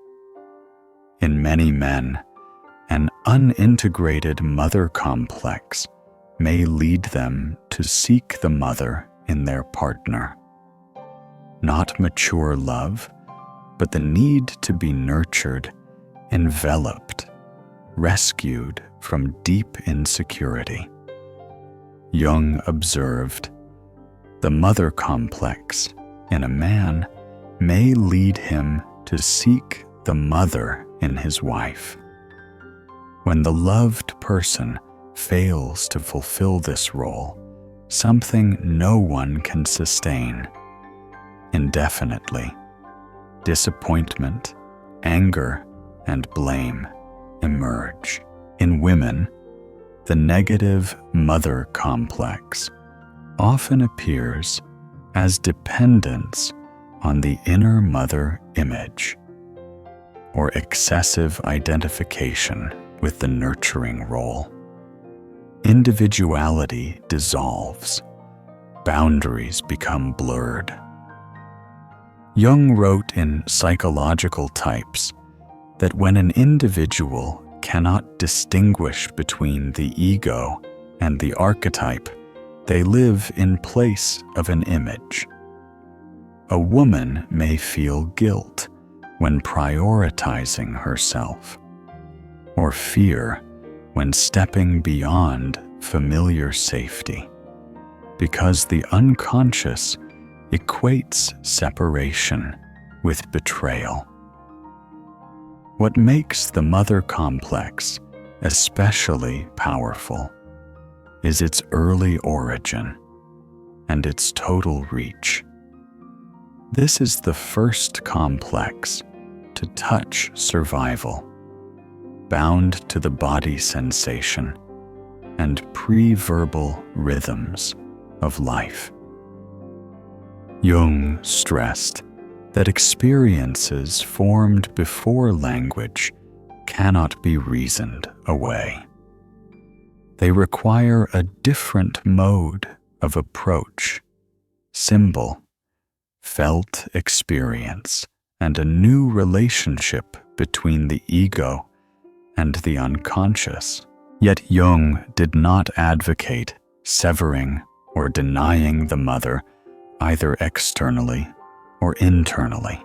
In many men, an unintegrated mother complex may lead them to seek the mother in their partner. Not mature love, but the need to be nurtured, enveloped, rescued from deep insecurity. Jung observed, the mother complex in a man may lead him to seek the mother in his wife. When the loved person fails to fulfill this role, something no one can sustain indefinitely, disappointment, anger, and blame emerge. In women, the negative mother complex often appears as dependence on the inner mother image, or excessive identification with the nurturing role. Individuality dissolves, boundaries become blurred. Jung wrote in Psychological Types that when an individual cannot distinguish between the ego and the archetype, they live in place of an image. A woman may feel guilt when prioritizing herself, or fear when stepping beyond familiar safety, because the unconscious equates separation with betrayal. What makes the mother complex especially powerful is its early origin and its total reach. This is the first complex to touch survival, bound to the body sensation and pre-verbal rhythms of life. Jung stressed that experiences formed before language cannot be reasoned away. They require a different mode of approach, symbol, felt experience, and a new relationship between the ego and the unconscious. Yet Jung did not advocate severing or denying the mother either externally or internally.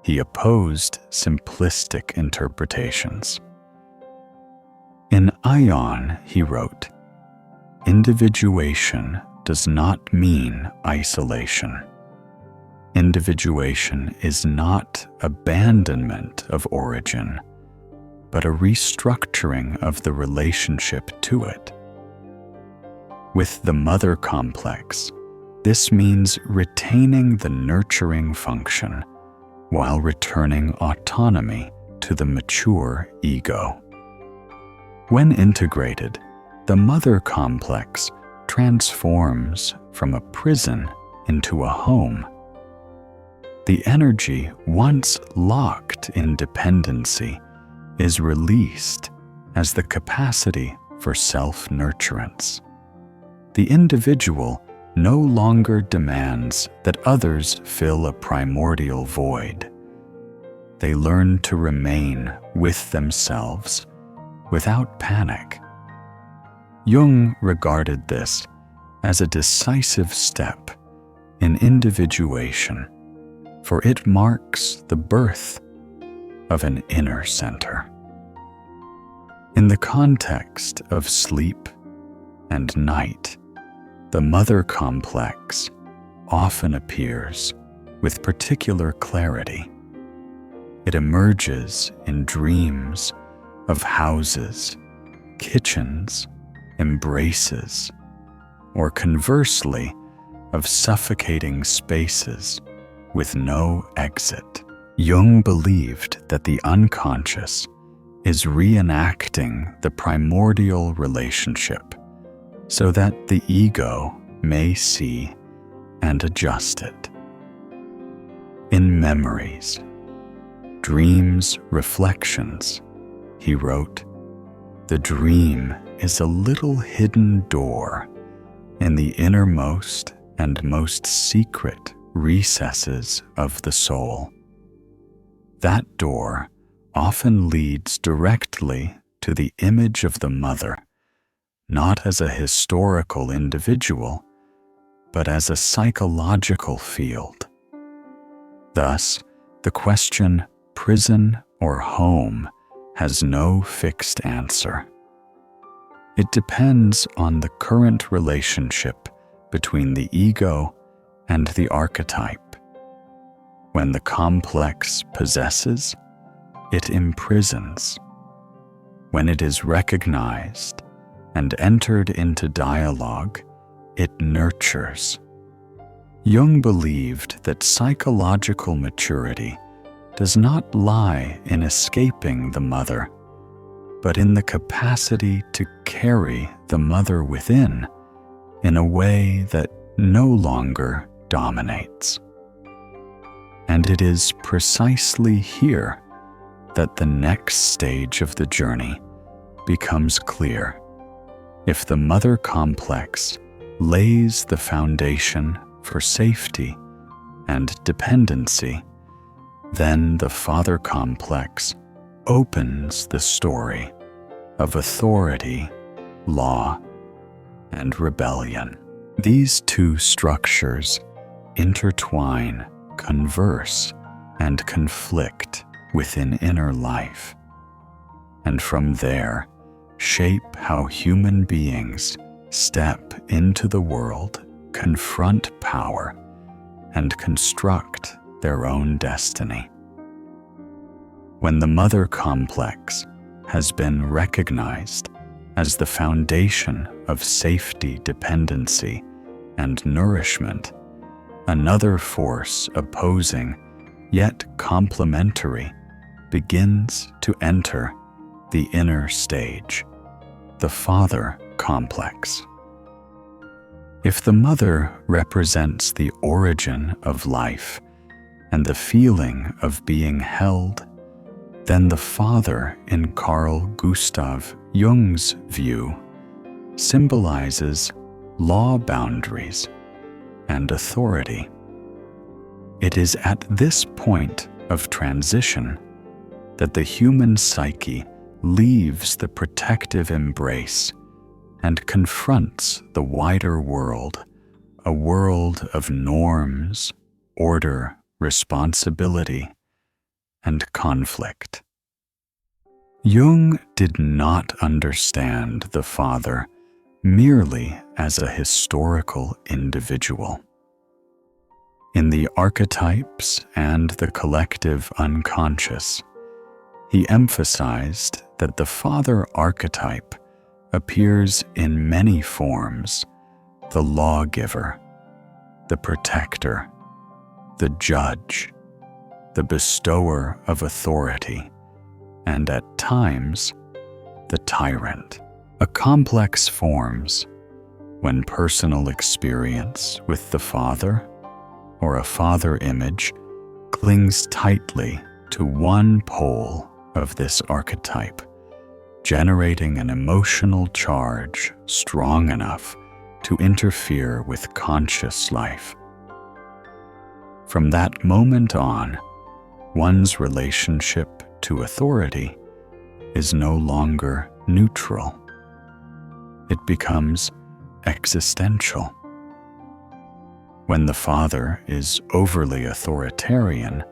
He opposed simplistic interpretations. In Ion, he wrote, "Individuation does not mean isolation. Individuation is not abandonment of origin, but a restructuring of the relationship to it. With the mother complex, this means retaining the nurturing function while returning autonomy to the mature ego. When integrated, the mother complex transforms from a prison into a home. The energy once locked in dependency is released as the capacity for self-nurturance. The individual no longer demands that others fill a primordial void. They learn to remain with themselves without panic. Jung regarded this as a decisive step in individuation, for it marks the birth of an inner center. In the context of sleep and night, the mother complex often appears with particular clarity. It emerges in dreams of houses, kitchens, embraces, or conversely, of suffocating spaces with no exit. Jung believed that the unconscious is reenacting the primordial relationship so that the ego may see and adjust it. In Memories, Dreams, Reflections, he wrote, "The dream is a little hidden door in the innermost and most secret recesses of the soul. That door often leads directly to the image of the mother, not as a historical individual, but as a psychological field. Thus, the question, prison or home, has no fixed answer. It depends on the current relationship between the ego and the archetype. When the complex possesses, it imprisons. When it is recognized and entered into dialogue, it nurtures. Jung believed that psychological maturity does not lie in escaping the mother, but in the capacity to carry the mother within in a way that no longer dominates. And it is precisely here that the next stage of the journey becomes clear. If the mother complex lays the foundation for safety and dependency, then the father complex opens the story of authority, law, and rebellion. These two structures intertwine, converse, and conflict within inner life, and from there shape how human beings step into the world, confront power, and construct their own destiny. When the mother complex has been recognized as the foundation of safety, dependency, and nourishment, another force opposing yet complementary begins to enter the inner stage, the father complex. If the mother represents the origin of life and the feeling of being held, then the father, in Carl Gustav Jung's view, symbolizes law boundaries and authority. It is at this point of transition that the human psyche leaves the protective embrace and confronts the wider world, a world of norms, order, responsibility, and conflict. Jung did not understand the father merely as a historical individual. In the archetypes and the collective unconscious, he emphasized that the father archetype appears in many forms: the lawgiver, the protector, the judge, the bestower of authority, and at times, the tyrant. A complex forms when personal experience with the father or a father image clings tightly to one pole of this archetype, generating an emotional charge strong enough to interfere with conscious life. From that moment on, one's relationship to authority is no longer neutral. It becomes existential. When the father is overly authoritarian,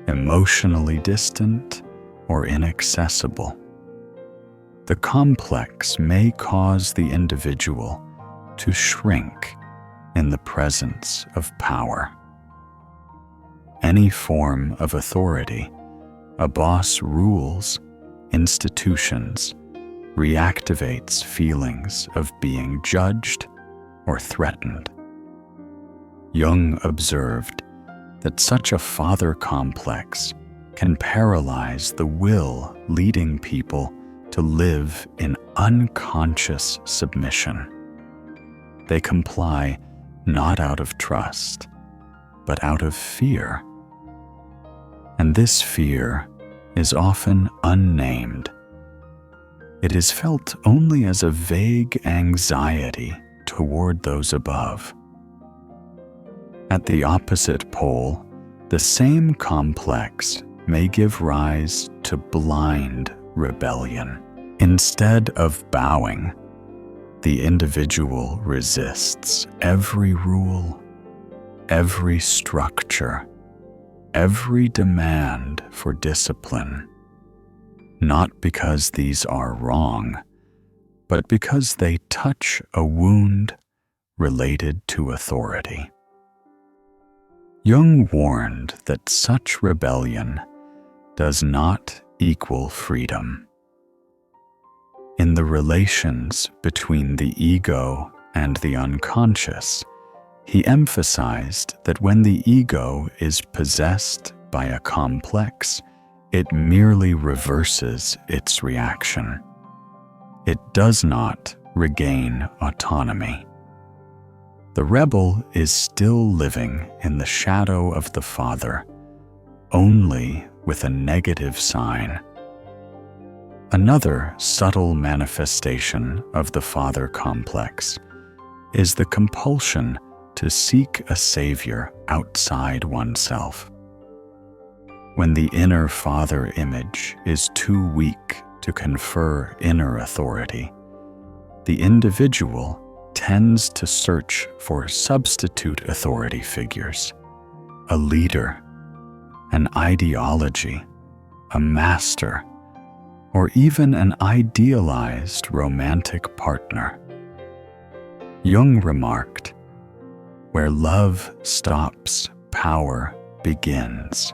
emotionally distant, or inaccessible, the complex may cause the individual to shrink in the presence of power. Any form of authority, a boss rules institutions, reactivates feelings of being judged or threatened. Jung observed that such a father complex can paralyze the will, leading people to live in unconscious submission. They comply not out of trust, but out of fear. And this fear is often unnamed. It is felt only as a vague anxiety toward those above. At the opposite pole, the same complex may give rise to blind rebellion. Instead of bowing, the individual resists every rule, every structure, every demand for discipline, not because these are wrong, but because they touch a wound related to authority. Jung warned that such rebellion does not equal freedom. In the relations between the ego and the unconscious, he emphasized that when the ego is possessed by a complex, it merely reverses its reaction. It does not regain autonomy. The rebel is still living in the shadow of the father, only with a negative sign. Another subtle manifestation of the father complex is the compulsion to seek a savior outside oneself. When the inner father image is too weak to confer inner authority, the individual tends to search for substitute authority figures, a leader, an ideology, a master, or even an idealized romantic partner. Jung remarked, "Where love stops, power begins."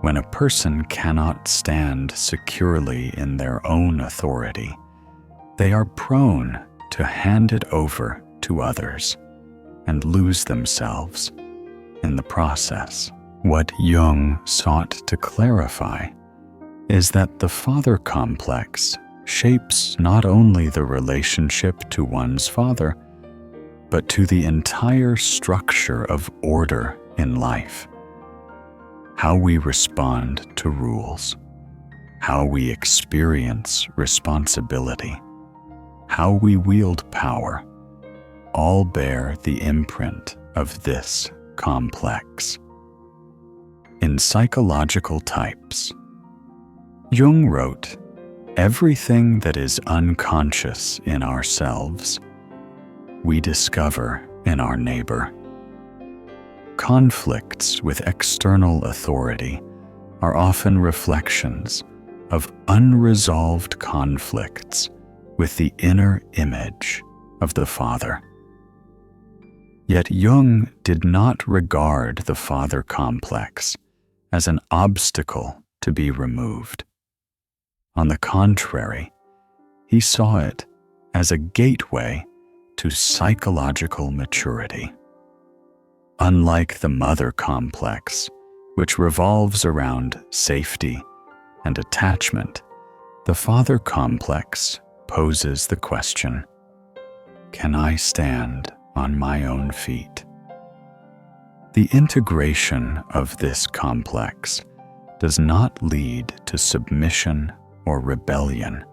When a person cannot stand securely in their own authority, they are prone to hand it over to others and lose themselves in the process. What Jung sought to clarify is that the father complex shapes not only the relationship to one's father, but to the entire structure of order in life. How we respond to rules, how we experience responsibility, how we wield power, all bear the imprint of this complex. In Psychological Types, Jung wrote, "Everything that is unconscious in ourselves, we discover in our neighbor." Conflicts with external authority are often reflections of unresolved conflicts with the inner image of the father. Yet Jung did not regard the father complex as an obstacle to be removed. On the contrary, he saw it as a gateway to psychological maturity. Unlike the mother complex, which revolves around safety and attachment, the father complex poses the question, "Can I stand on my own feet?" The integration of this complex does not lead to submission or rebellion,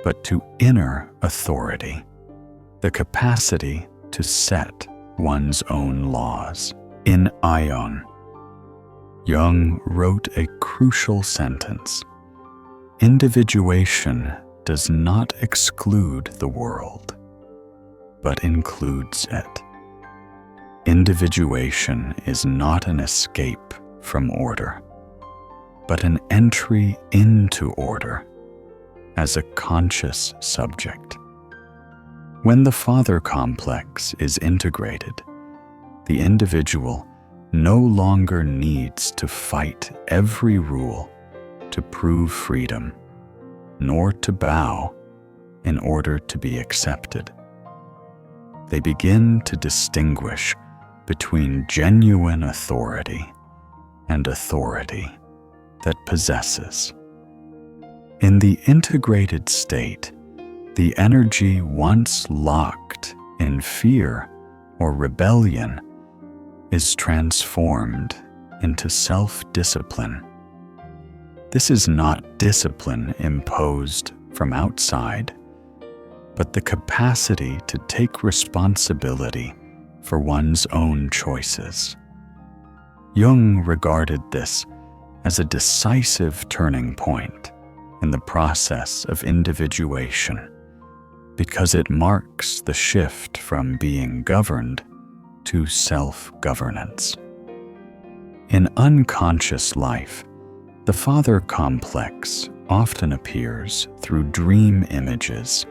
but to inner authority, the capacity to set one's own laws. In Ion, Jung wrote a crucial sentence: "Individuation does not exclude the world, but includes it." Individuation is not an escape from order, but an entry into order, as a conscious subject. When the father complex is integrated, the individual no longer needs to fight every rule to prove freedom, nor to bow in order to be accepted. They begin to distinguish between genuine authority and authority that possesses. In the integrated state, the energy once locked in fear or rebellion is transformed into self-discipline. This is not discipline imposed from outside, but the capacity to take responsibility for one's own choices. Jung regarded this as a decisive turning point in the process of individuation, because it marks the shift from being governed to self-governance. In unconscious life, the father complex often appears through dream images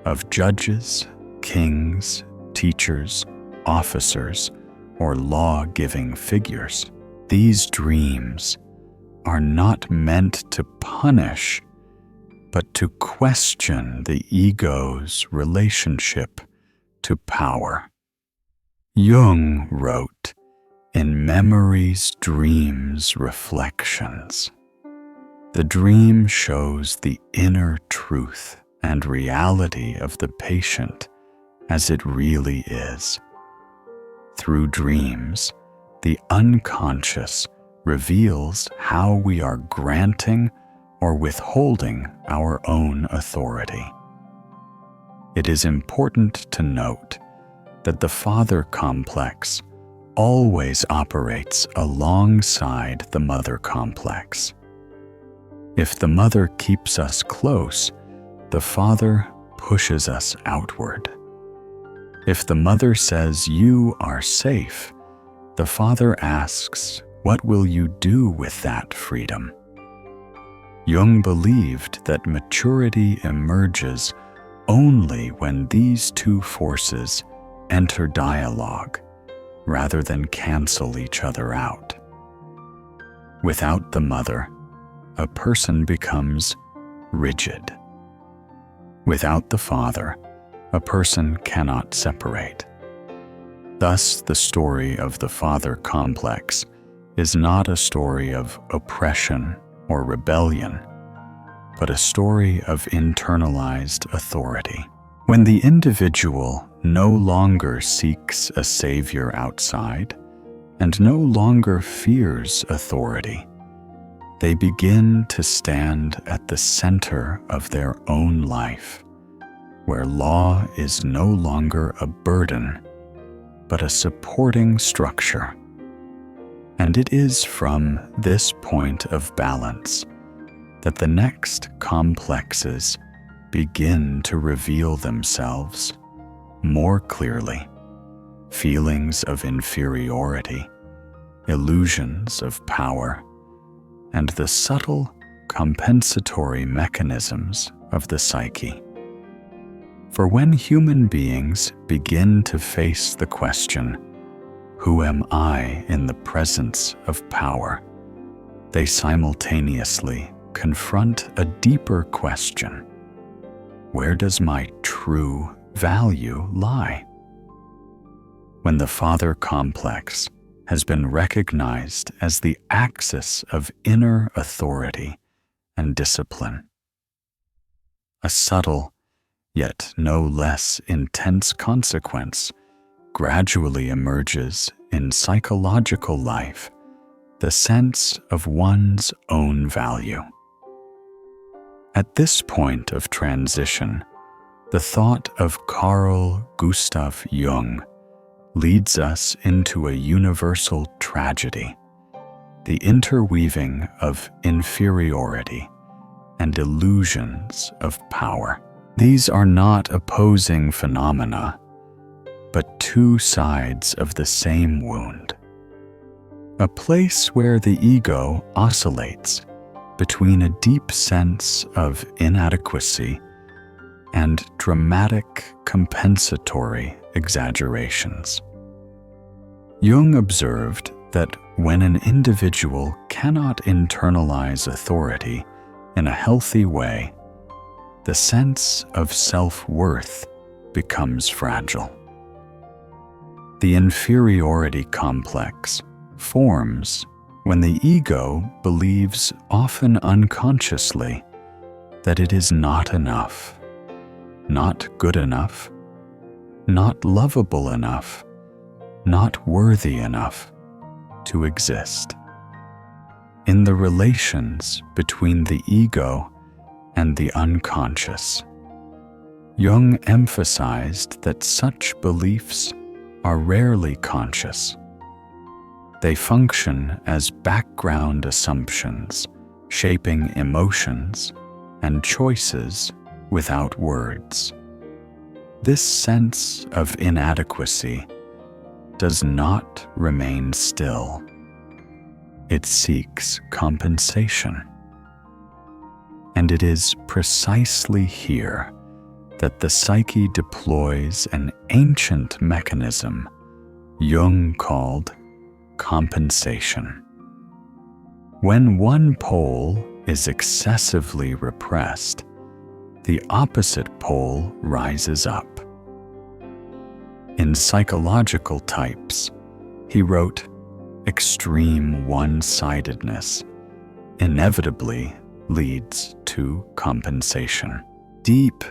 of judges, kings, teachers, officers, or law-giving figures. These dreams are not meant to punish, but to question the ego's relationship to power. Jung wrote, "In memories, dreams, reflections." The dream shows the inner truth and reality of the patient as it really is. Through dreams, the unconscious reveals how we are granting or withholding our own authority. It is important to note that the father complex always operates alongside the mother complex. If the mother keeps us close, the father pushes us outward. If the mother says, "You are safe," the father asks, "What will you do with that freedom?" Jung believed that maturity emerges only when these two forces enter dialogue rather than cancel each other out. Without the mother, a person becomes rigid. Without the father, a person cannot separate. Thus, the story of the father complex is not a story of oppression or rebellion, but a story of internalized authority. When the individual no longer seeks a savior outside and no longer fears authority, they begin to stand at the center of their own life, where law is no longer a burden, but a supporting structure. And it is from this point of balance that the next complexes begin to reveal themselves more clearly. Feelings of inferiority, illusions of power, and the subtle compensatory mechanisms of the psyche. For when human beings begin to face the question, "Who am I in the presence of power?" they simultaneously confront a deeper question: where does my true value lie? When the father complex has been recognized as the axis of inner authority and discipline, a subtle, yet no less intense consequence gradually emerges in psychological life: the sense of one's own value. At this point of transition, the thought of Carl Gustav Jung leads us into a universal tragedy: the interweaving of inferiority and illusions of power. These are not opposing phenomena, but two sides of the same wound. A place where the ego oscillates between a deep sense of inadequacy and dramatic compensatory exaggerations. Jung observed that when an individual cannot internalize authority in a healthy way, the sense of self-worth becomes fragile. The inferiority complex forms when the ego believes, often unconsciously, that it is not enough, not good enough, not lovable enough, not worthy enough to exist. In the relations between the ego and the unconscious, Jung emphasized that such beliefs are rarely conscious. They function as background assumptions, shaping emotions and choices without words. This sense of inadequacy does not remain still. It seeks compensation. And it is precisely here that the psyche deploys an ancient mechanism Jung called compensation. When one pole is excessively repressed, the opposite pole rises up. In Psychological Types, he wrote, "Extreme one-sidedness inevitably leads to compensation. Deep,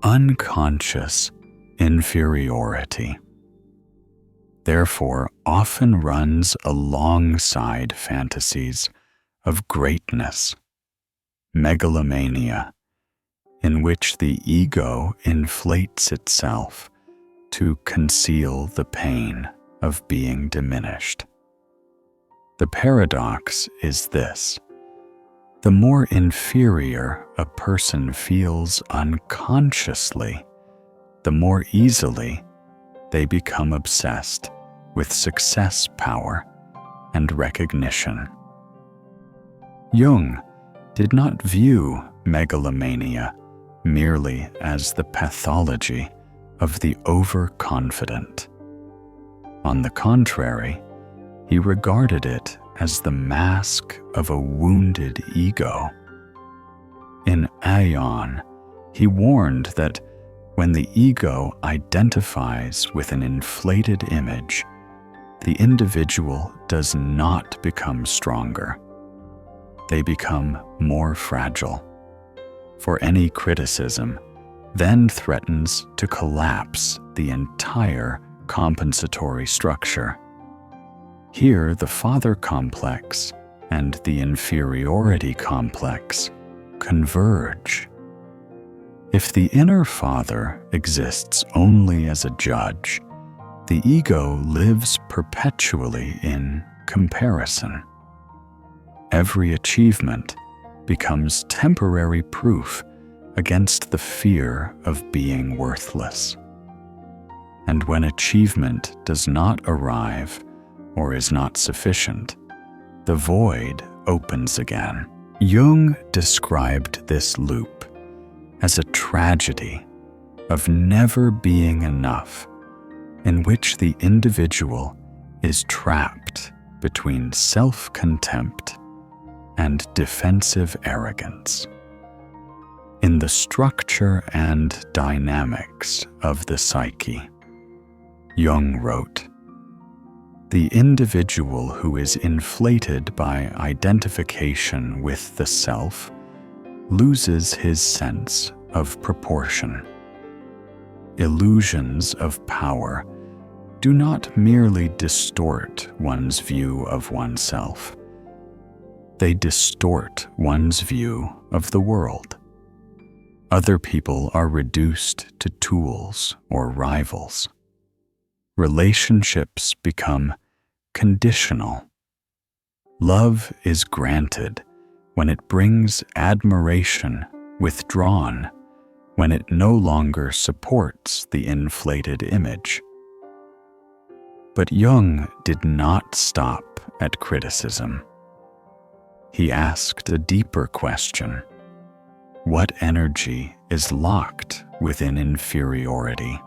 unconscious inferiority therefore often runs alongside fantasies of greatness, megalomania, in which the ego inflates itself to conceal the pain of being diminished. The paradox is this: the more inferior a person feels unconsciously, the more easily they become obsessed with success power and recognition. Jung did not view megalomania merely as the pathology of the overconfident. On the contrary, he regarded it as the mask of a wounded ego. In Aion, he warned that when the ego identifies with an inflated image, the individual does not become stronger. They become more fragile. For any criticism then threatens to collapse the entire compensatory structure. Here, the father complex and the inferiority complex converge. If the inner father exists only as a judge, the ego lives perpetually in comparison. Every achievement becomes temporary proof against the fear of being worthless. And when achievement does not arrive or is not sufficient, the void opens again. Jung described this loop as a tragedy of never being enough, in which the individual is trapped between self-contempt and defensive arrogance. In The Structure and Dynamics of the Psyche, Jung wrote, "The individual who is inflated by identification with the self loses his sense of proportion. Illusions of power do not merely distort one's view of oneself. They distort one's view of the world. Other people are reduced to tools or rivals. Relationships become conditional. Love is granted when it brings admiration withdrawn, when it no longer supports the inflated image." But Jung did not stop at criticism. he asked a deeper question. What energy is locked within inferiority?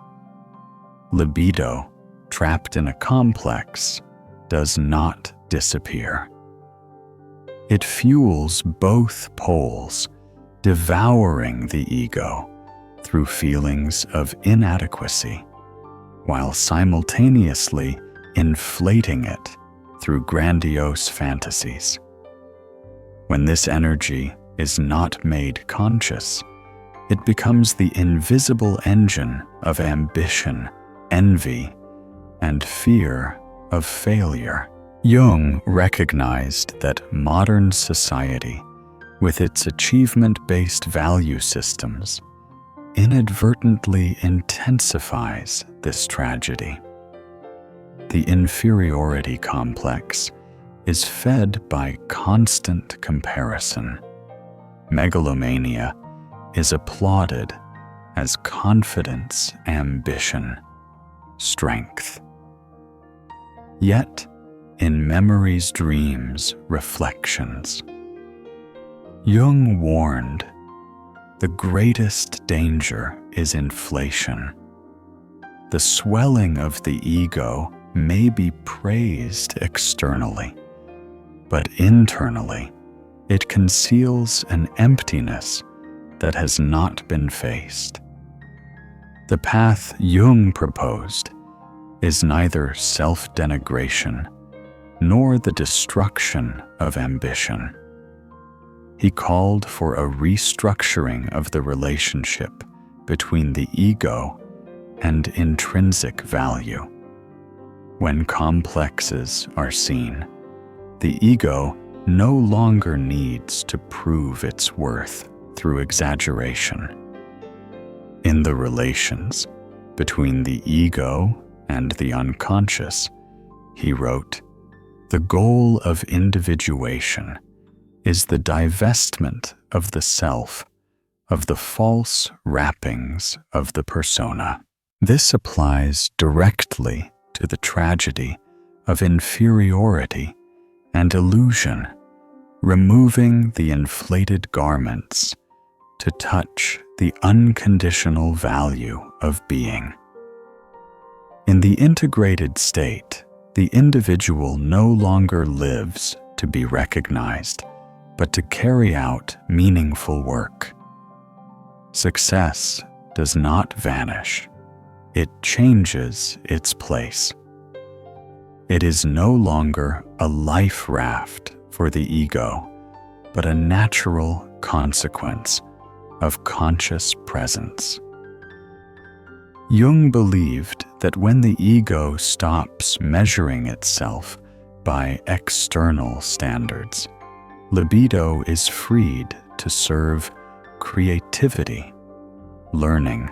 Libido, trapped in a complex, does not disappear. It fuels both poles, devouring the ego through feelings of inadequacy, while simultaneously inflating it through grandiose fantasies. When this energy is not made conscious, it becomes the invisible engine of ambition, envy, and fear of failure. Jung recognized that modern society, with its achievement-based value systems, inadvertently intensifies this tragedy. The inferiority complex is fed by constant comparison. Megalomania is applauded as confidence, ambition, strength. Yet, in memories, dreams, reflections, Jung warned, the greatest danger is inflation. The swelling of the ego may be praised externally, but internally, it conceals an emptiness that has not been faced. The path Jung proposed is neither self-denigration nor the destruction of ambition. He called for a restructuring of the relationship between the ego and intrinsic value. When complexes are seen, the ego no longer needs to prove its worth through exaggeration. In the relations between the ego and the unconscious, he wrote, "The goal of individuation is the divestment of the self, of the false wrappings of the persona." This applies directly to the tragedy of inferiority and illusion, removing the inflated garments to touch the unconditional value of being. In the integrated state, the individual no longer lives to be recognized, but to carry out meaningful work. Success does not vanish. It changes its place. It is no longer a life raft for the ego, but a natural consequence of conscious presence. Jung believed that when the ego stops measuring itself by external standards, libido is freed to serve creativity, learning,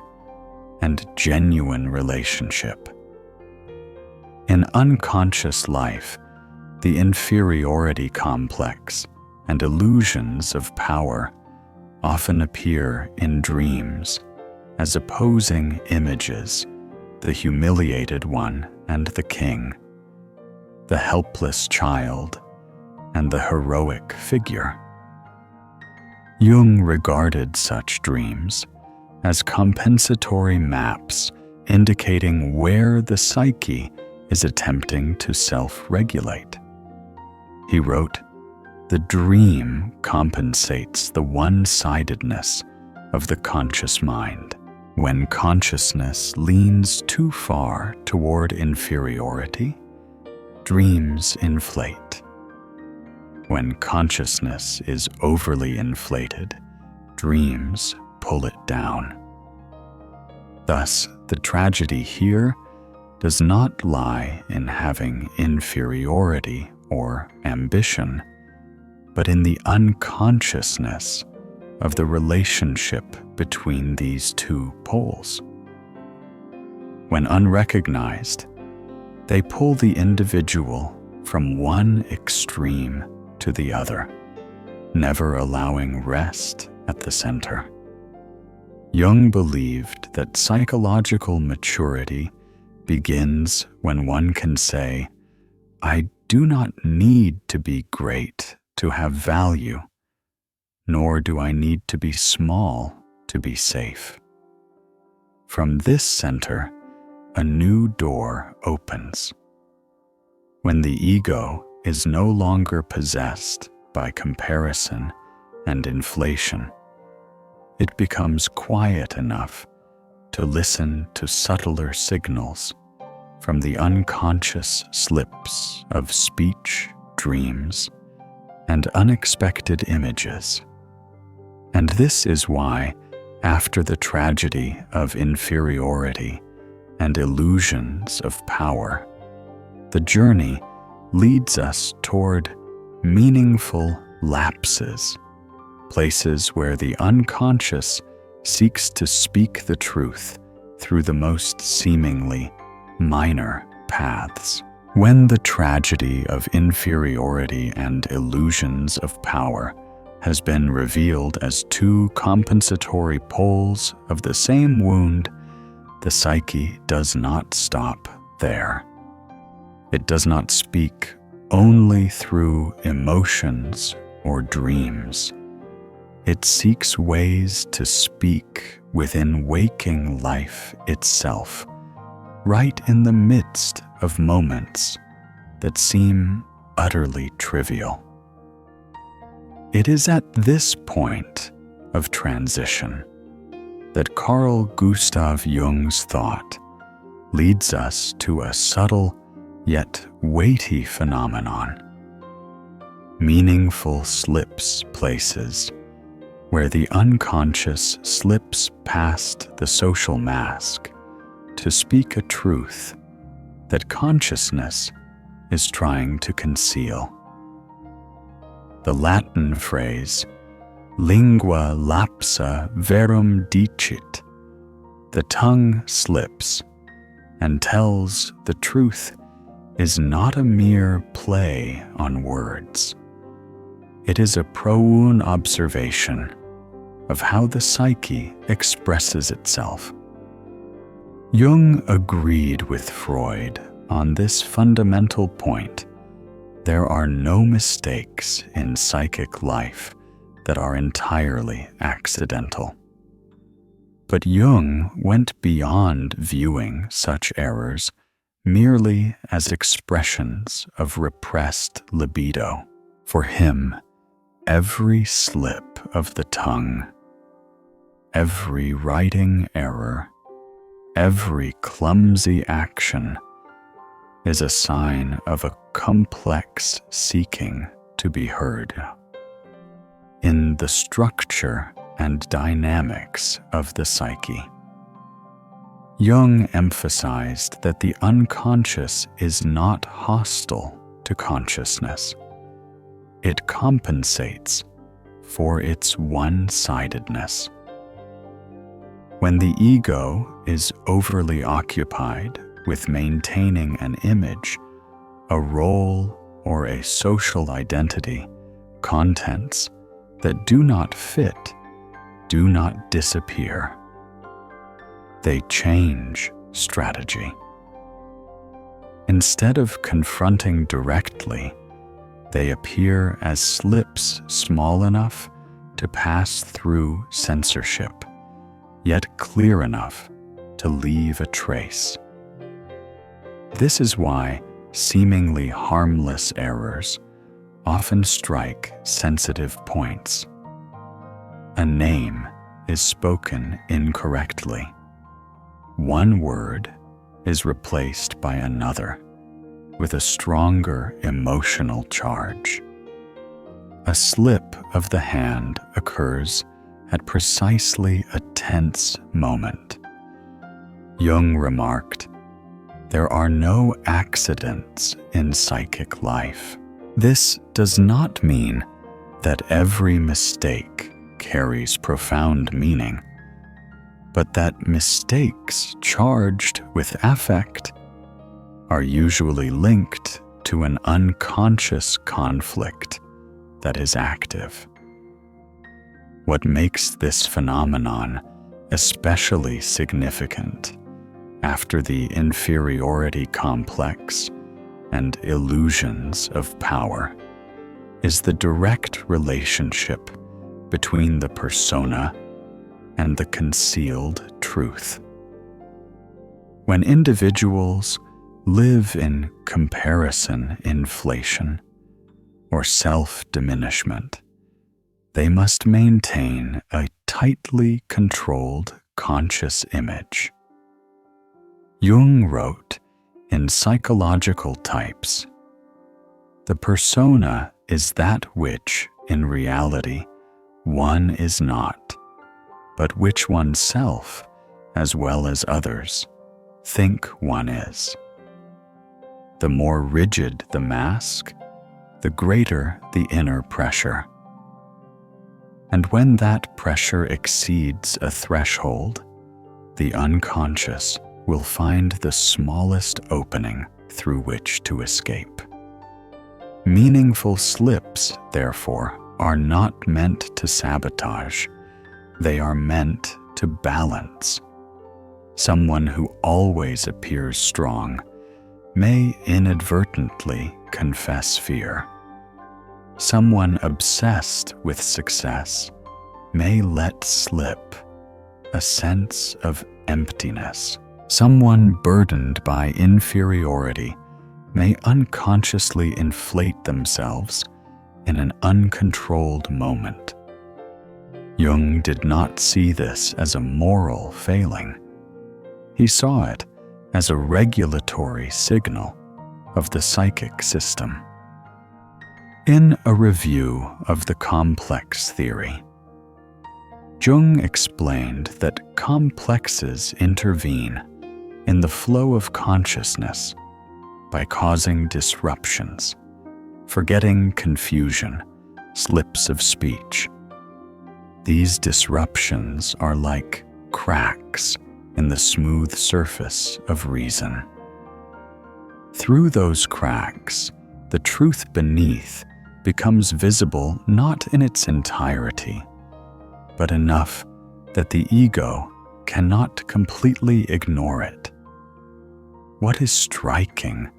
and genuine relationship. In unconscious life, the inferiority complex and illusions of power often appear in dreams as opposing images, the humiliated one and the king, the helpless child and the heroic figure. Jung regarded such dreams as compensatory maps indicating where the psyche is attempting to self-regulate. He wrote, "The dream compensates the one-sidedness of the conscious mind. When consciousness leans too far toward inferiority, dreams inflate. When consciousness is overly inflated, dreams pull it down." Thus, the tragedy here does not lie in having inferiority or ambition, but in the unconsciousness of the relationship between these two poles. When unrecognized, they pull the individual from one extreme to the other, never allowing rest at the center. Jung believed that psychological maturity begins when one can say, "I do not need to be great to have value, nor do I need to be small to be safe. From this center, a new door opens. When the ego is no longer possessed by comparison and inflation, it becomes quiet enough to listen to subtler signals from the unconscious slips of speech, dreams, and unexpected images. And this is why, after the tragedy of inferiority and illusions of power, the journey leads us toward meaningful lapses, places where the unconscious seeks to speak the truth through the most seemingly minor paths. When the tragedy of inferiority and illusions of power has been revealed as two compensatory poles of the same wound, the psyche does not stop there. It does not speak only through emotions or dreams. It seeks ways to speak within waking life itself, right in the midst of moments that seem utterly trivial. It is at this point of transition that Carl Gustav Jung's thought leads us to a subtle yet weighty phenomenon: meaningful slips places where the unconscious slips past the social mask to speak a truth that consciousness is trying to conceal. The Latin phrase, lingua lapsa verum dicit, the tongue slips and tells the truth, is not a mere play on words. It is a profound observation of how the psyche expresses itself. Jung agreed with Freud on this fundamental point. There are no mistakes in psychic life that are entirely accidental. But Jung went beyond viewing such errors merely as expressions of repressed libido. For him, every slip of the tongue, every writing error, every clumsy action is a sign of a complex seeking to be heard. In the structure and dynamics of the psyche, Jung emphasized that the unconscious is not hostile to consciousness. It compensates for its one-sidedness. When the ego is overly occupied with maintaining an image, a role, or a social identity, contents that do not fit do not disappear. They change strategy. Instead of confronting directly, they appear as slips small enough to pass through censorship, yet clear enough to leave a trace. This is why seemingly harmless errors often strike sensitive points. A name is spoken incorrectly. One word is replaced by another with a stronger emotional charge. A slip of the hand occurs at precisely a tense moment. Jung remarked, "There are no accidents in psychic life." This does not mean that every mistake carries profound meaning, but that mistakes charged with affect are usually linked to an unconscious conflict that is active. What makes this phenomenon especially significant after the inferiority complex and illusions of power is the direct relationship between the persona and the concealed truth. When individuals live in comparison inflation or self-diminishment, they must maintain a tightly controlled conscious image. Jung wrote in Psychological Types, "The persona is that which, in reality, one is not, but which oneself, as well as others, think one is. The more rigid the mask, the greater the inner pressure. And when that pressure exceeds a threshold, the unconscious will find the smallest opening through which to escape. Meaningful slips, therefore, are not meant to sabotage. They are meant to balance. Someone who always appears strong may inadvertently confess fear. Someone obsessed with success may let slip a sense of emptiness. Someone burdened by inferiority may unconsciously inflate themselves in an uncontrolled moment. Jung did not see this as a moral failing. He saw it as a regulatory signal of the psychic system. In a review of the complex theory, Jung explained that complexes intervene in the flow of consciousness by causing disruptions, forgetting confusion, slips of speech. These disruptions are like cracks in the smooth surface of reason. Through those cracks, the truth beneath becomes visible not in its entirety, but enough that the ego cannot completely ignore it. What is striking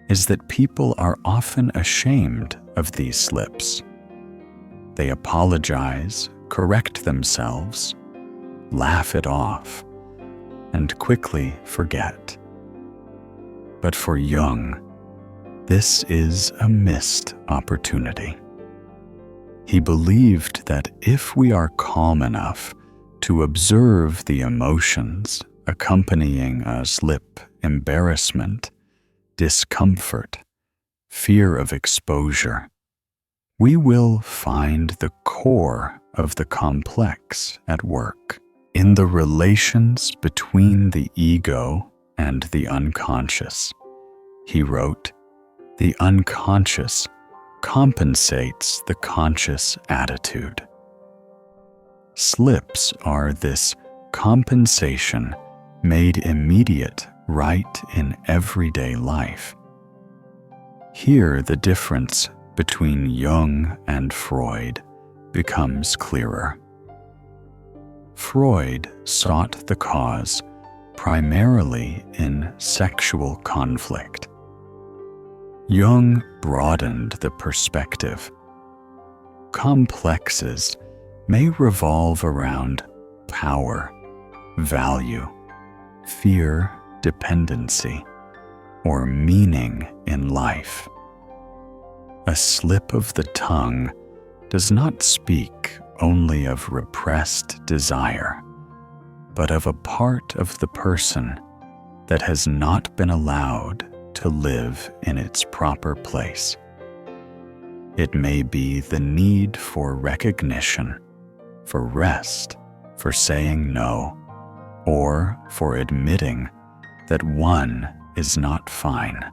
is that people are often ashamed of these slips. They apologize, correct themselves, laugh it off, and quickly forget. But for Jung, this is a missed opportunity. He believed that if we are calm enough to observe the emotions accompanying a slip, embarrassment, discomfort, fear of exposure, we will find the core of the complex at work. In the relations between the ego and the unconscious, he wrote, "The unconscious compensates the conscious attitude." Slips are this compensation made immediate right in everyday life. Here the difference between Jung and Freud becomes clearer. Freud sought the cause primarily in sexual conflict. Jung broadened the perspective. Complexes may revolve around power, value, fear, dependency, or meaning in life. A slip of the tongue does not speak only of repressed desire, but of a part of the person that has not been allowed to live in its proper place. It may be the need for recognition, for rest, for saying no, or for admitting that one is not fine.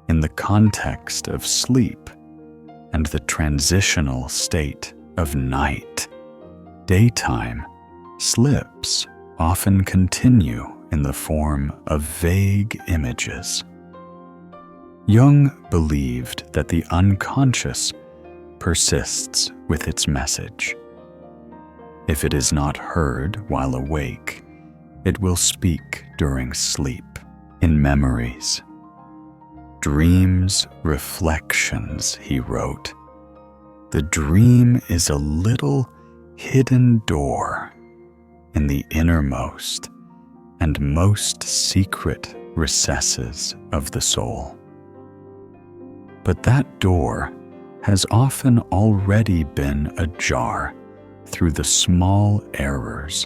In the context of sleep and the transitional state of night, daytime slips often continue in the form of vague images. Jung believed that the unconscious persists with its message. If it is not heard while awake, it will speak during sleep, in memories, dream's reflections, he wrote. The dream is a little hidden door in the innermost and most secret recesses of the soul. But that door has often already been ajar through the small errors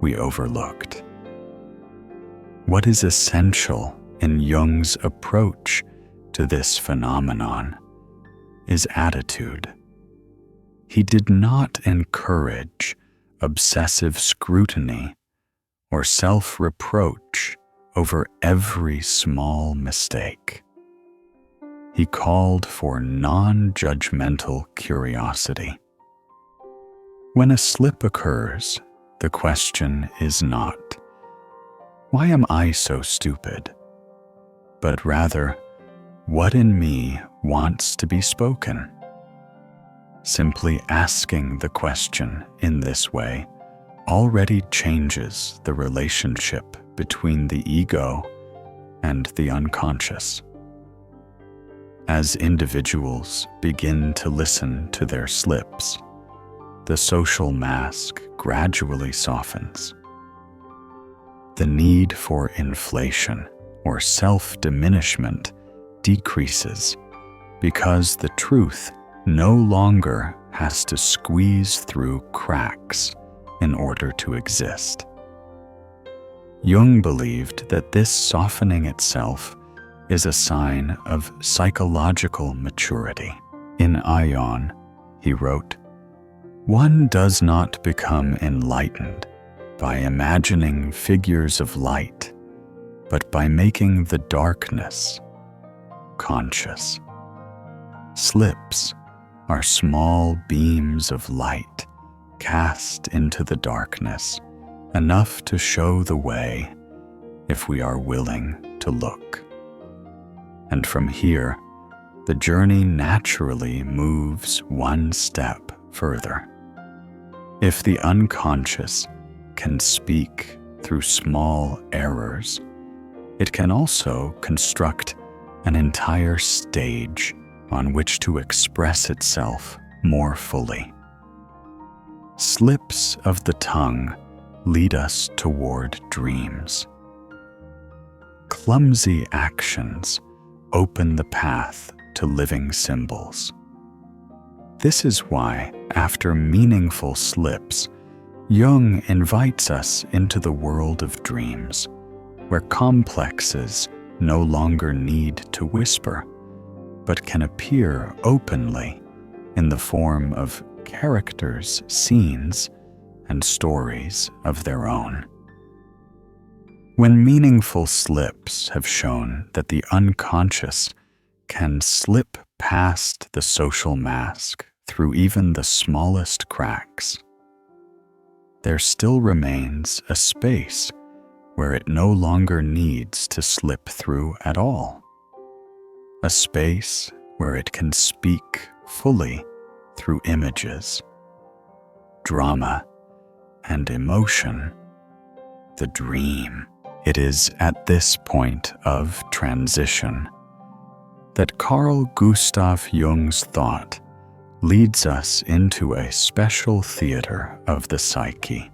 we overlooked. What is essential in Jung's approach to this phenomenon is attitude. He did not encourage obsessive scrutiny or self-reproach over every small mistake. He called for non-judgmental curiosity. When a slip occurs, the question is not, "Why am I so stupid?" but rather, "What in me wants to be spoken?" Simply asking the question in this way already changes the relationship between the ego and the unconscious. As individuals begin to listen to their slips, the social mask gradually softens. The need for inflation or self-diminishment decreases because the truth no longer has to squeeze through cracks in order to exist. Jung believed that this softening itself is a sign of psychological maturity. In Ion, he wrote, "One does not become enlightened by imagining figures of light, but by making the darkness conscious." Slips are small beams of light cast into the darkness, enough to show the way if we are willing to look. And from here, the journey naturally moves one step further. If the unconscious can speak through small errors, it can also construct an entire stage on which to express itself more fully. Slips of the tongue lead us toward dreams. Clumsy actions open the path to living symbols. This is why, after meaningful slips, Jung invites us into the world of dreams, where complexes no longer need to whisper, but can appear openly in the form of characters, scenes, and stories of their own. When meaningful slips have shown that the unconscious can slip past the social mask through even the smallest cracks, there still remains a space where it no longer needs to slip through at all. A space where it can speak fully through images, drama, and emotion, the dream. It is at this point of transition that Carl Gustav Jung's thought leads us into a special theater of the psyche,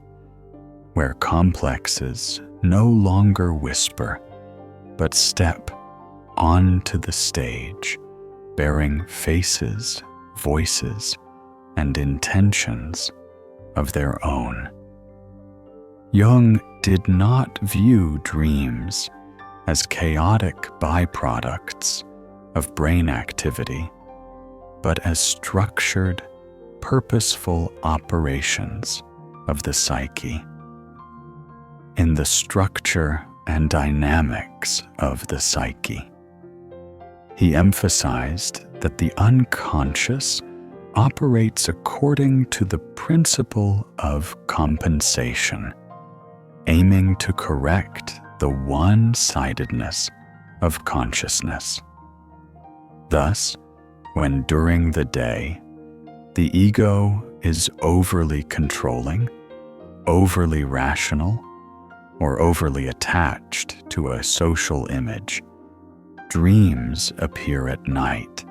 where complexes no longer whisper, but step onto the stage, bearing faces, voices, and intentions of their own. Jung did not view dreams as chaotic byproducts of brain activity, but as structured, purposeful operations of the psyche. In the structure and dynamics of the psyche, he emphasized that the unconscious operates according to the principle of compensation, aiming to correct the one-sidedness of consciousness. Thus, when during the day, the ego is overly controlling, overly rational, or overly attached to a social image, dreams appear at night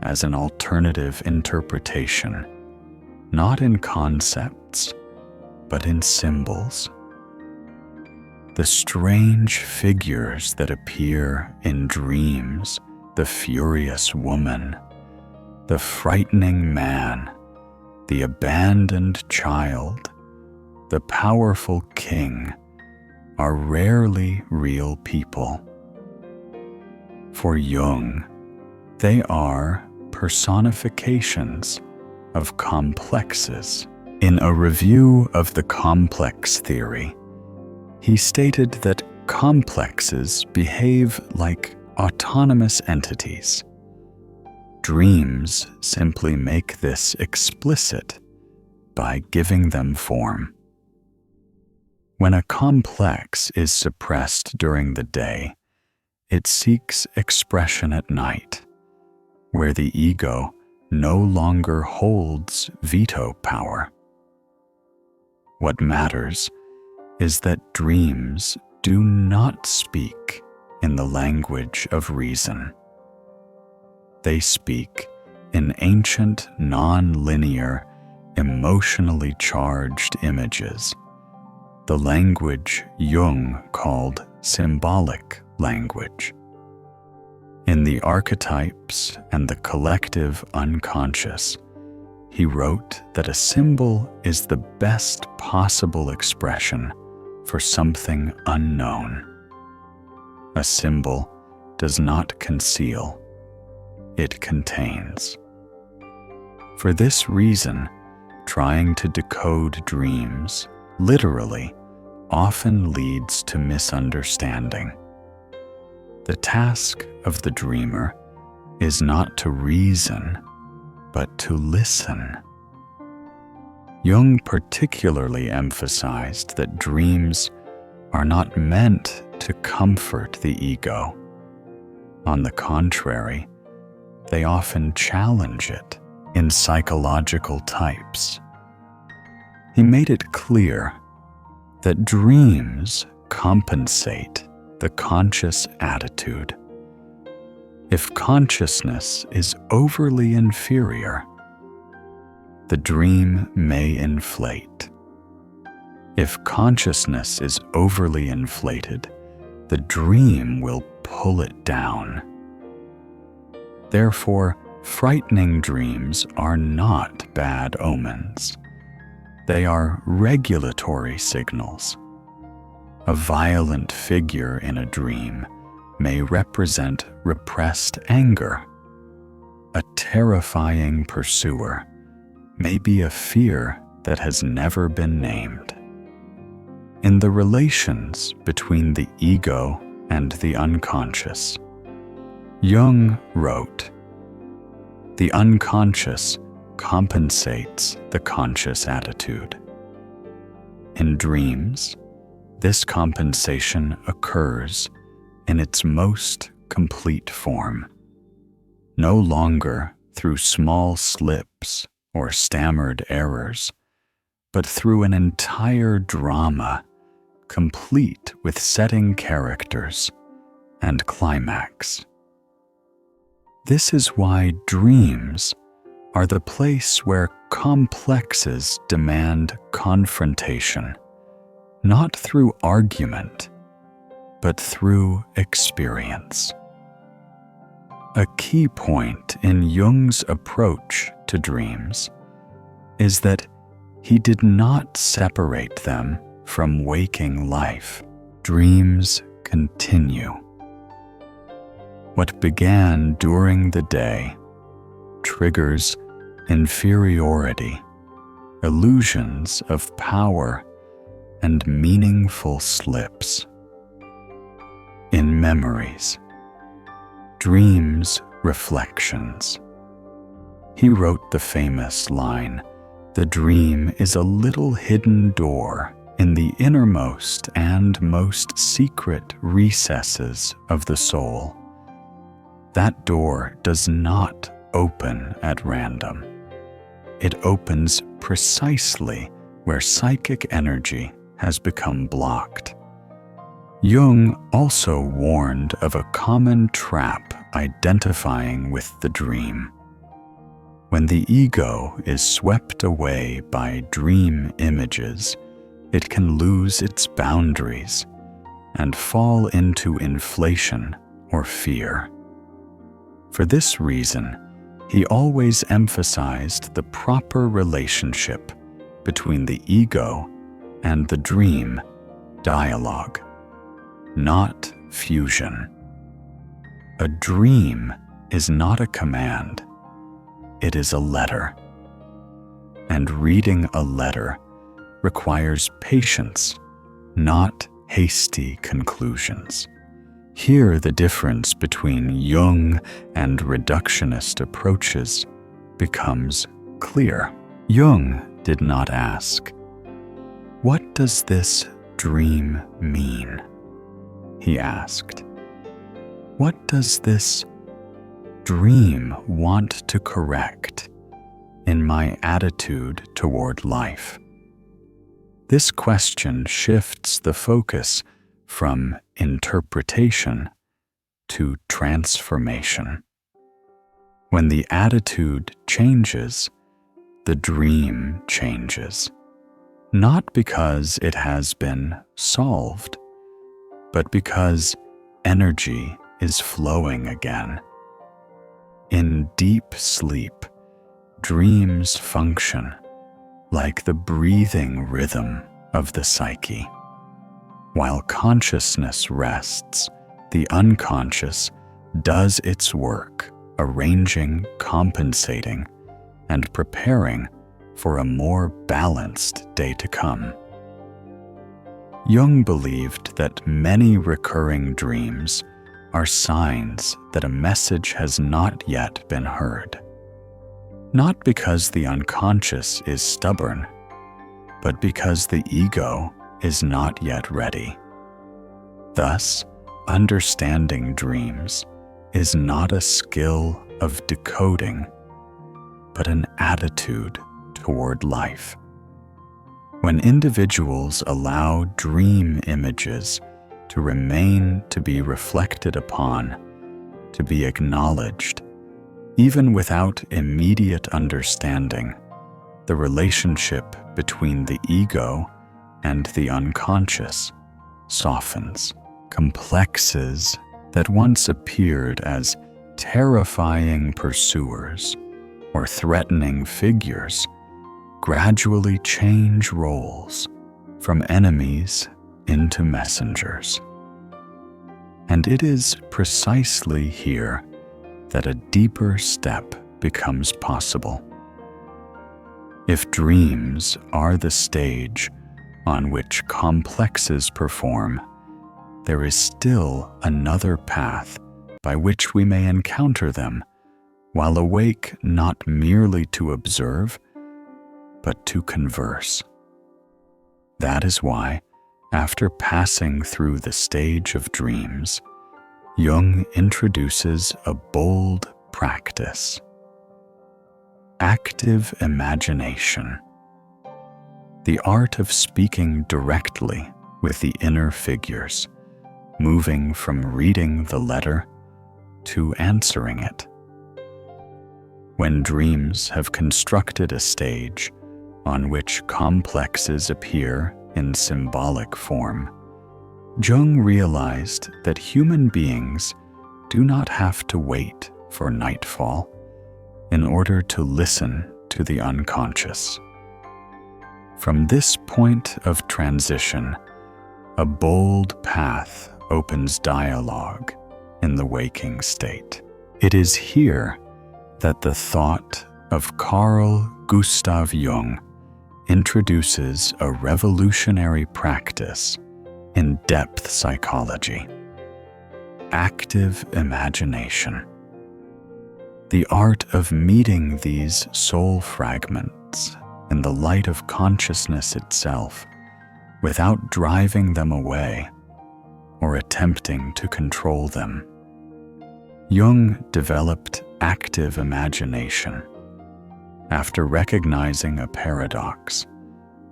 as an alternative interpretation, not in concepts, but in symbols. The strange figures that appear in dreams, the furious woman, the frightening man, the abandoned child, the powerful king, are rarely real people. For Jung, they are personifications of complexes. In a review of the complex theory, he stated that complexes behave like autonomous entities. Dreams simply make this explicit by giving them form. When a complex is suppressed during the day, it seeks expression at night, where the ego no longer holds veto power. What matters is that dreams do not speak in the language of reason. They speak in ancient, non-linear, emotionally charged images, the language Jung called symbolic language. In the archetypes and the collective unconscious, he wrote that a symbol is the best possible expression for something unknown. A symbol does not conceal, it contains. For this reason, trying to decode dreams literally often leads to misunderstanding. The task of the dreamer is not to reason, but to listen. Jung particularly emphasized that dreams are not meant to comfort the ego. On the contrary, they often challenge it in psychological types. He made it clear that dreams compensate the conscious attitude. If consciousness is overly inferior, the dream may inflate. If consciousness is overly inflated, the dream will pull it down. Therefore, frightening dreams are not bad omens. They are regulatory signals. A violent figure in a dream may represent repressed anger. A terrifying pursuer may be a fear that has never been named. In the relations between the ego and the unconscious, Jung wrote, "The unconscious compensates the conscious attitude. In dreams, this compensation occurs in its most complete form, no longer through small slips or stammered errors, but through an entire drama complete with setting characters and climax. This is why dreams are the place where complexes demand confrontation, not through argument, but through experience. A key point in Jung's approach to dreams is that he did not separate them from waking life. Dreams continue. What began during the day triggers inferiority, illusions of power, and meaningful slips. In memories, dreams, reflections. He wrote the famous line, "The dream is a little hidden door in the innermost and most secret recesses of the soul. That door does not open at random. It opens precisely where psychic energy has become blocked. Jung also warned of a common trap identifying with the dream. When the ego is swept away by dream images, it can lose its boundaries and fall into inflation or fear. For this reason, he always emphasized the proper relationship between the ego and the dream dialogue, not fusion. A dream is not a command, it is a letter. And reading a letter requires patience, not hasty conclusions. Here, the difference between Jung and reductionist approaches becomes clear. Jung did not ask, "What does this dream mean?" He asked, "What does this dream want to correct in my attitude toward life?" This question shifts the focus from interpretation to transformation. When the attitude changes, the dream changes, not because it has been solved, but because energy is flowing again. In deep sleep, dreams function like the breathing rhythm of the psyche. While consciousness rests, the unconscious does its work, arranging, compensating, and preparing for a more balanced day to come. Jung believed that many recurring dreams are signs that a message has not yet been heard. Not because the unconscious is stubborn, but because the ego is not yet ready. Thus, understanding dreams is not a skill of decoding, but an attitude toward life. When individuals allow dream images to remain to be reflected upon, to be acknowledged, even without immediate understanding, the relationship between the ego and the unconscious softens. Complexes that once appeared as terrifying pursuers or threatening figures gradually change roles from enemies into messengers. And it is precisely here that a deeper step becomes possible. If dreams are the stage on which complexes perform, there is still another path by which we may encounter them while awake, not merely to observe, but to converse. That is why, after passing through the stage of dreams, Jung introduces a bold practice: active imagination, the art of speaking directly with the inner figures, moving from reading the letter to answering it. When dreams have constructed a stage on which complexes appear in symbolic form, Jung realized that human beings do not have to wait for nightfall in order to listen to the unconscious. From this point of transition, a bold path opens dialogue in the waking state. It is here that the thought of Carl Gustav Jung introduces a revolutionary practice in depth psychology: active imagination. The art of meeting these soul fragments in the light of consciousness itself without driving them away or attempting to control them. Jung developed active imagination after recognizing a paradox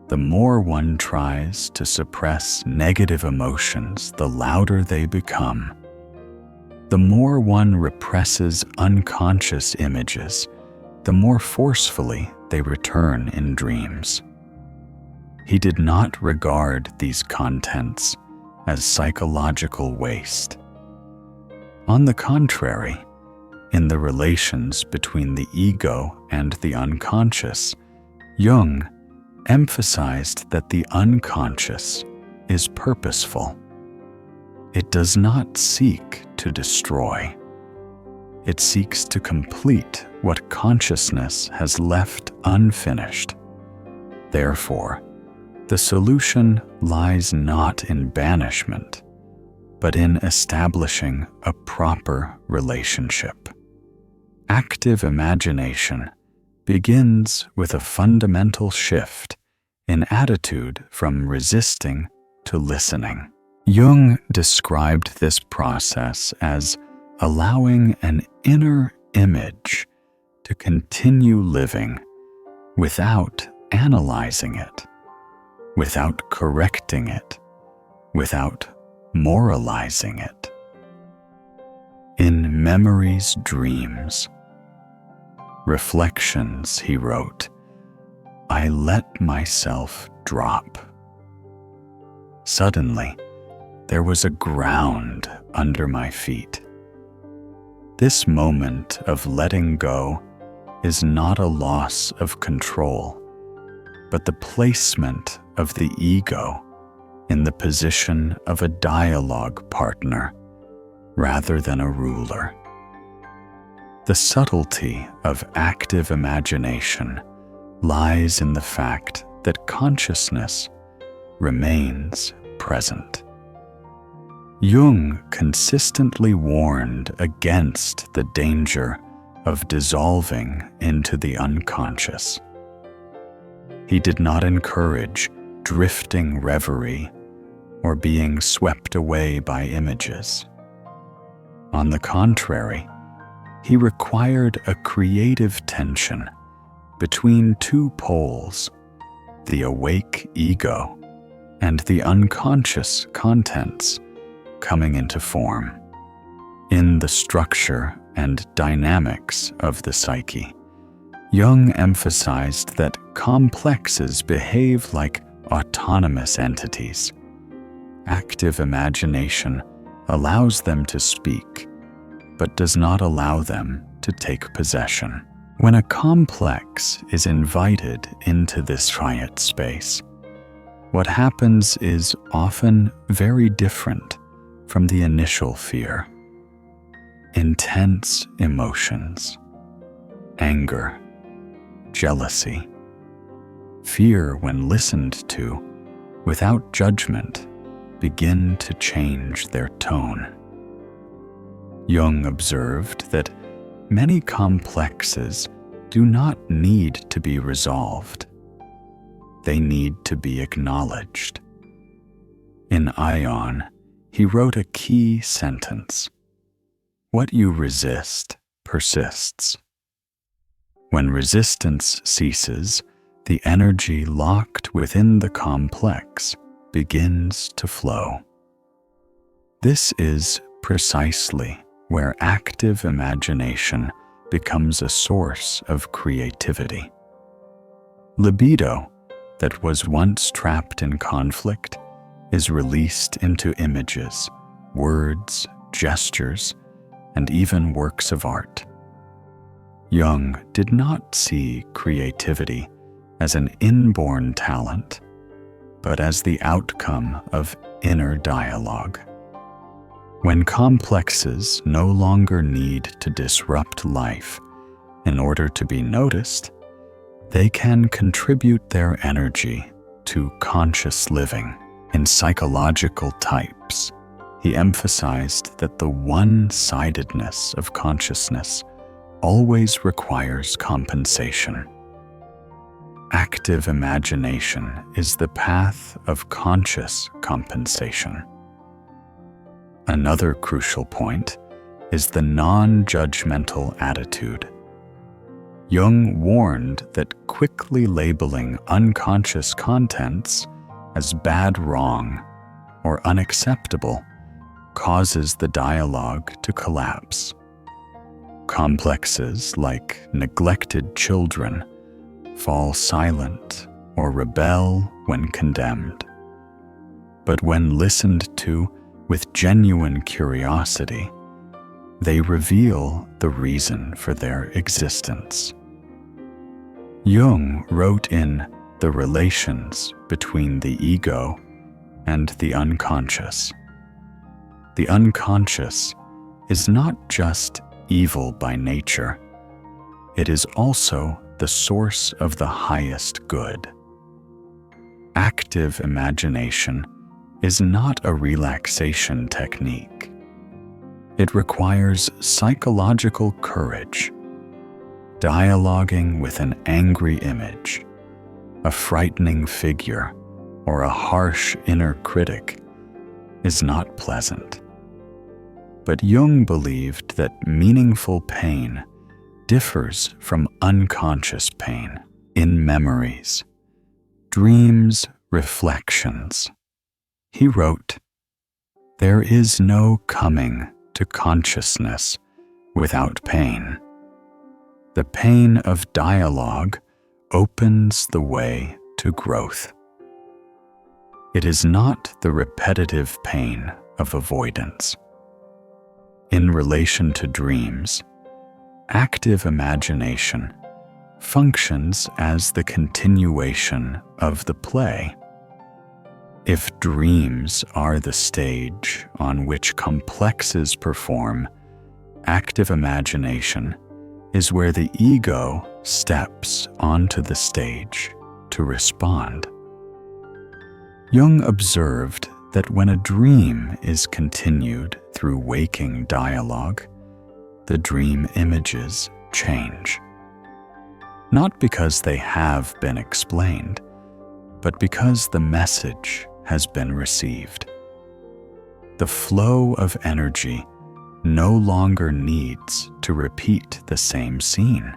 The more one tries to suppress negative emotions, the louder they become. The more one represses unconscious images, the more forcefully they return in dreams. He did not regard these contents as psychological waste. On the contrary, in the relations between the ego and the unconscious, Jung emphasized that the unconscious is purposeful. It does not seek to destroy. It seeks to complete what consciousness has left unfinished. Therefore, the solution lies not in banishment, but in establishing a proper relationship. Active imagination begins with a fundamental shift in attitude from resisting to listening. Jung described this process as allowing an inner image to continue living without analyzing it, without correcting it, without moralizing it. In Memory's Dreams, Reflections, he wrote, I let myself drop. Suddenly, there was a ground under my feet. This moment of letting go is not a loss of control, but the placement of the ego in the position of a dialogue partner rather than a ruler. The subtlety of active imagination lies in the fact that consciousness remains present. Jung consistently warned against the danger of dissolving into the unconscious. He did not encourage drifting reverie or being swept away by images. On the contrary, he required a creative tension between two poles, the awake ego and the unconscious contents coming into form. In the structure and dynamics of the psyche, Jung emphasized that complexes behave like autonomous entities. Active imagination allows them to speak, but does not allow them to take possession. When a complex is invited into this quiet space, what happens is often very different from the initial fear. Intense emotions, anger, jealousy, fear when listened to without judgment begin to change their tone. Jung observed that many complexes do not need to be resolved. They need to be acknowledged. In Ion, he wrote a key sentence: "What you resist persists." When resistance ceases, the energy locked within the complex begins to flow. This is precisely where active imagination becomes a source of creativity. Libido, that was once trapped in conflict, is released into images, words, gestures, and even works of art. Jung did not see creativity as an inborn talent, but as the outcome of inner dialogue. When complexes no longer need to disrupt life in order to be noticed, they can contribute their energy to conscious living. In Psychological Types, he emphasized that the one-sidedness of consciousness always requires compensation. Active imagination is the path of conscious compensation. Another crucial point is the non-judgmental attitude. Jung warned that quickly labeling unconscious contents as bad, wrong, or unacceptable causes the dialogue to collapse. Complexes like neglected children fall silent or rebel when condemned. But when listened to with genuine curiosity, they reveal the reason for their existence. Jung wrote in The Relations Between the Ego and the Unconscious. The unconscious is not just evil by nature, it is also the source of the highest good. Active imagination is not a relaxation technique. It requires psychological courage. Dialoguing with an angry image, a frightening figure, or a harsh inner critic is not pleasant. But Jung believed that meaningful pain differs from unconscious pain in memories, dreams, reflections. He wrote, "There is no coming to consciousness without pain. The pain of dialogue opens the way to growth. It is not the repetitive pain of avoidance." In relation to dreams, active imagination functions as the continuation of the play. If dreams are the stage on which complexes perform, active imagination is where the ego steps onto the stage to respond. Jung observed that when a dream is continued through waking dialogue, the dream images change. Not because they have been explained, but because the message has been received. The flow of energy no longer needs to repeat the same scene.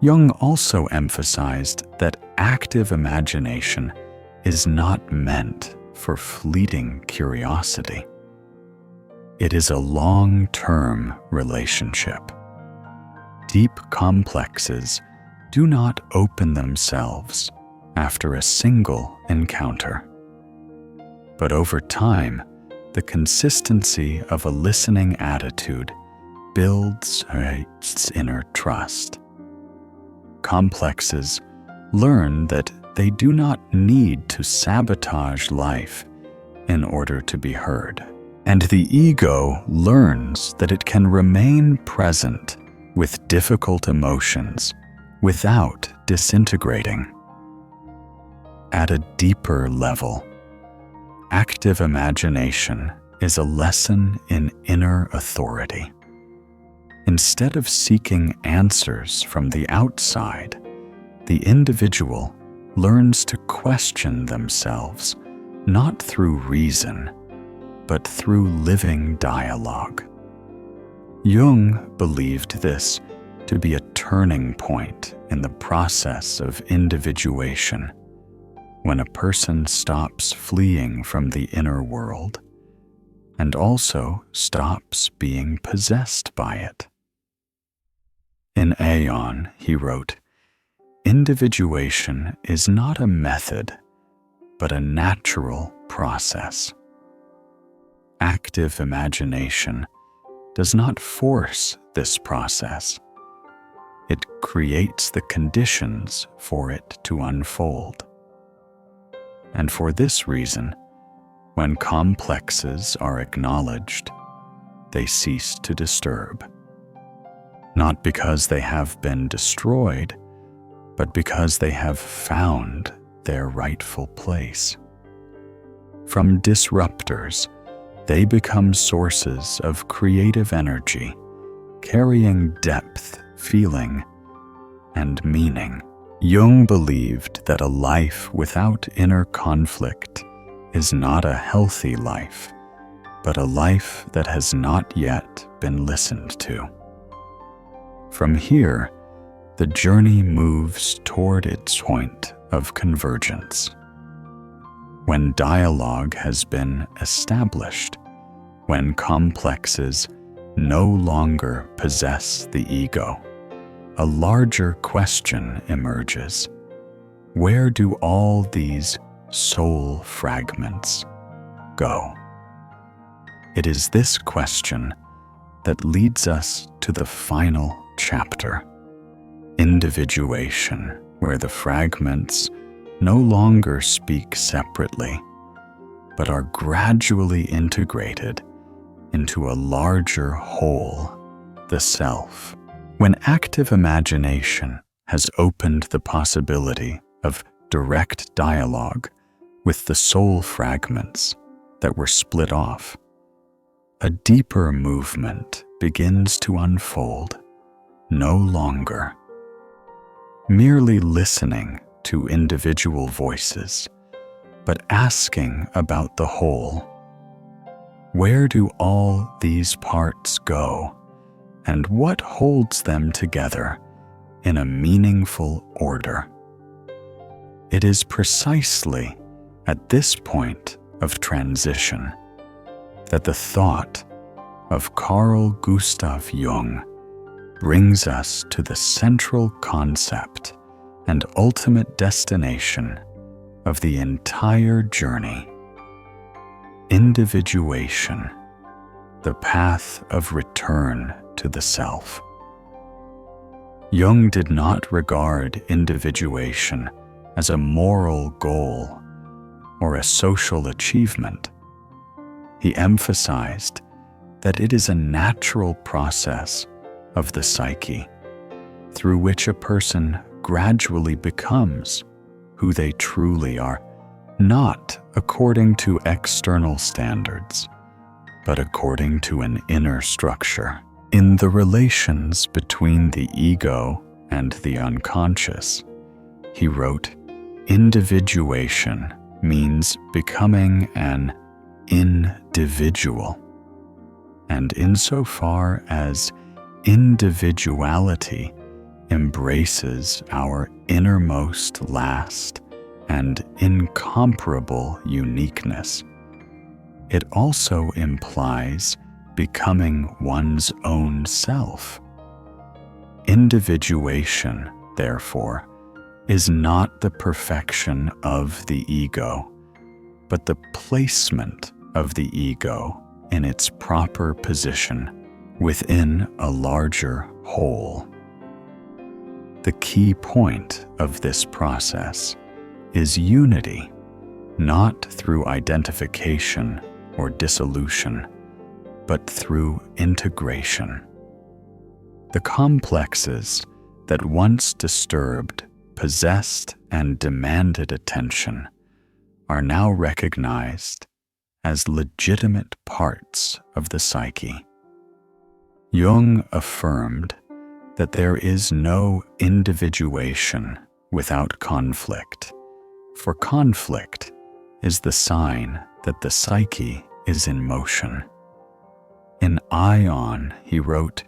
Jung also emphasized that active imagination is not meant for fleeting curiosity. It is a long-term relationship. Deep complexes do not open themselves after a single encounter. But over time, the consistency of a listening attitude builds its inner trust. Complexes learn that they do not need to sabotage life in order to be heard, and the ego learns that it can remain present with difficult emotions without disintegrating. At a deeper level, active imagination is a lesson in inner authority. Instead of seeking answers from the outside, the individual learns to question themselves not through reason, but through living dialogue. Jung believed this to be a turning point in the process of individuation, when a person stops fleeing from the inner world and also stops being possessed by it. In Aeon, he wrote, "Individuation is not a method, but a natural process. Active imagination does not force this process. It creates the conditions for it to unfold. And for this reason, when complexes are acknowledged, they cease to disturb. Not because they have been destroyed, but because they have found their rightful place. From disruptors, they become sources of creative energy, carrying depth, feeling, and meaning." Jung believed that a life without inner conflict is not a healthy life, but a life that has not yet been listened to. From here, the journey moves toward its point of convergence. When dialogue has been established, when complexes no longer possess the ego, a larger question emerges. Where do all these soul fragments go? It is this question that leads us to the final chapter, individuation, where the fragments no longer speak separately, but are gradually integrated into a larger whole, the self. When active imagination has opened the possibility of direct dialogue with the soul fragments that were split off, a deeper movement begins to unfold, no longer merely listening to individual voices, but asking about the whole. Where do all these parts go, and what holds them together in a meaningful order? It is precisely at this point of transition that the thought of Carl Gustav Jung brings us to the central concept and ultimate destination of the entire journey: individuation, the path of return to the self. Jung did not regard individuation as a moral goal or a social achievement. He emphasized that it is a natural process of the psyche through which a person gradually becomes who they truly are, not according to external standards, but according to an inner structure. In the relations between the ego and the unconscious, he wrote, individuation means becoming an individual. And insofar as individuality embraces our innermost last and incomparable uniqueness, it also implies becoming one's own self. Individuation, therefore, is not the perfection of the ego, but the placement of the ego in its proper position within a larger whole. The key point of this process is unity, not through identification or dissolution, but through integration. The complexes that once disturbed, possessed, and demanded attention are now recognized as legitimate parts of the psyche. Jung affirmed that there is no individuation without conflict, for conflict is the sign that the psyche is in motion. In Ion, he wrote,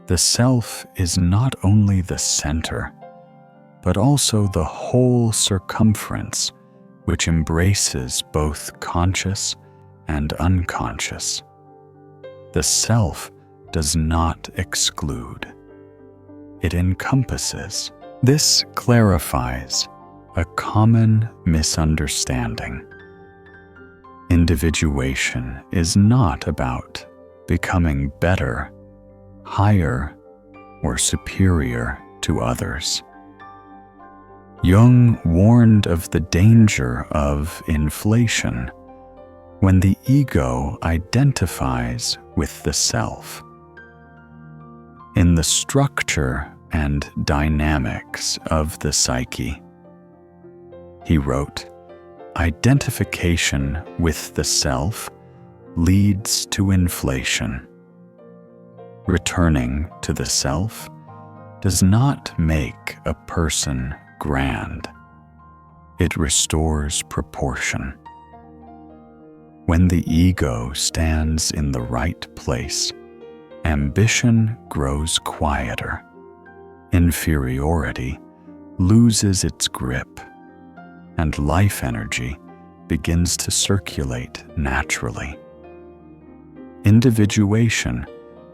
"The self is not only the center, but also the whole circumference which embraces both conscious and unconscious. The self does not exclude. It encompasses." This clarifies a common misunderstanding. Individuation is not about becoming better, higher, or superior to others. Jung warned of the danger of inflation when the ego identifies with the self. In the structure and dynamics of the psyche, he wrote, "Identification with the self leads to inflation. Returning to the self does not make a person grand. It restores proportion. When the ego stands in the right place, ambition grows quieter, inferiority loses its grip, and life energy begins to circulate naturally. Individuation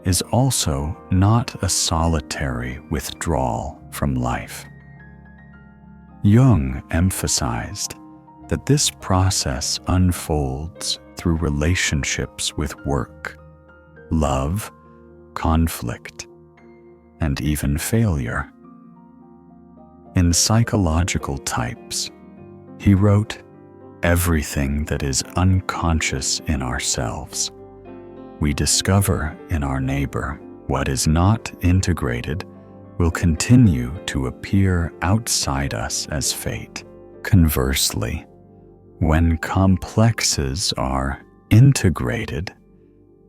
is also not a solitary withdrawal from life. Jung emphasized that this process unfolds through relationships with work, love, conflict, and even failure. In Psychological Types, he wrote, "Everything that is unconscious in ourselves, we discover in our neighbor. What is not integrated will continue to appear outside us as fate." Conversely, when complexes are integrated,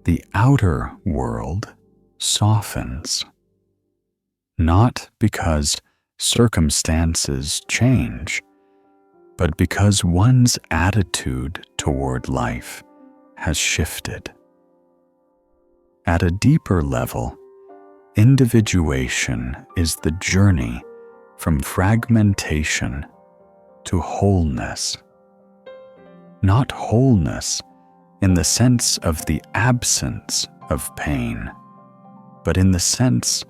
the outer world softens. Not because circumstances change, but because one's attitude toward life has shifted. At a deeper level, individuation is the journey from fragmentation to wholeness. Not wholeness in the sense of the absence of pain, but in the sense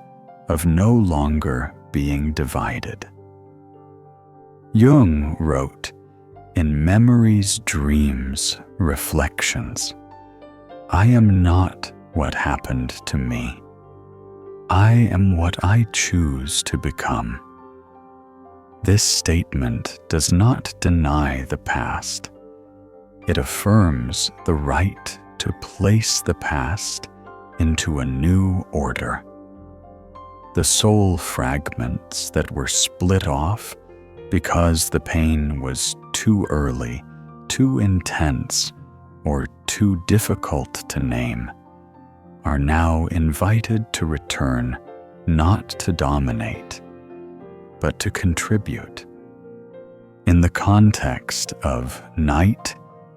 of no longer being divided. Jung wrote in Memories, Dreams, Reflections, "I am not what happened to me. I am what I choose to become." This statement does not deny the past. It affirms the right to place the past into a new order. The soul fragments that were split off because the pain was too early, too intense, or too difficult to name are now invited to return, not to dominate, but to contribute. In the context of night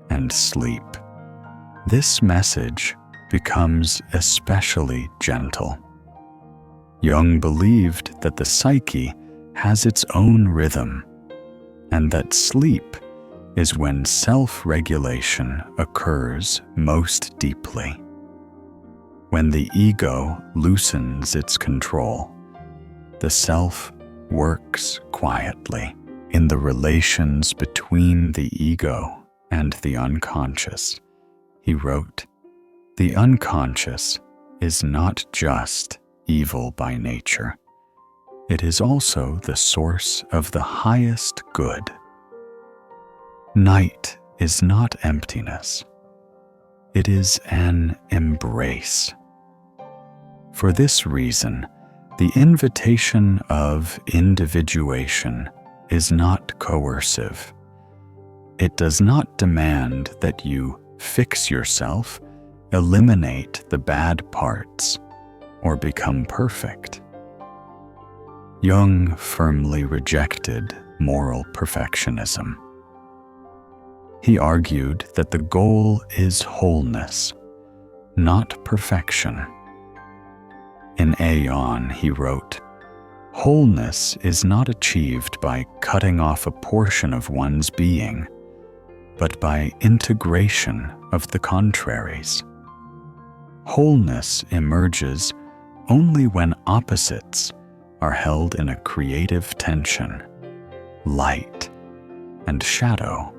and sleep, this message becomes especially gentle. Jung believed that the psyche has its own rhythm, and that sleep is when self-regulation occurs most deeply. When the ego loosens its control, the self works quietly. In the relations between the ego and the unconscious, he wrote, "The unconscious is not just evil by nature. It is also the source of the highest good. Night is not emptiness. It is an embrace." For this reason, the invitation of individuation is not coercive. It does not demand that you fix yourself, eliminate the bad parts, or become perfect. Jung firmly rejected moral perfectionism. He argued that the goal is wholeness, not perfection. In Aeon, he wrote, "Wholeness is not achieved by cutting off a portion of one's being, but by integration of the contraries. Wholeness emerges only when opposites are held in a creative tension, light and shadow,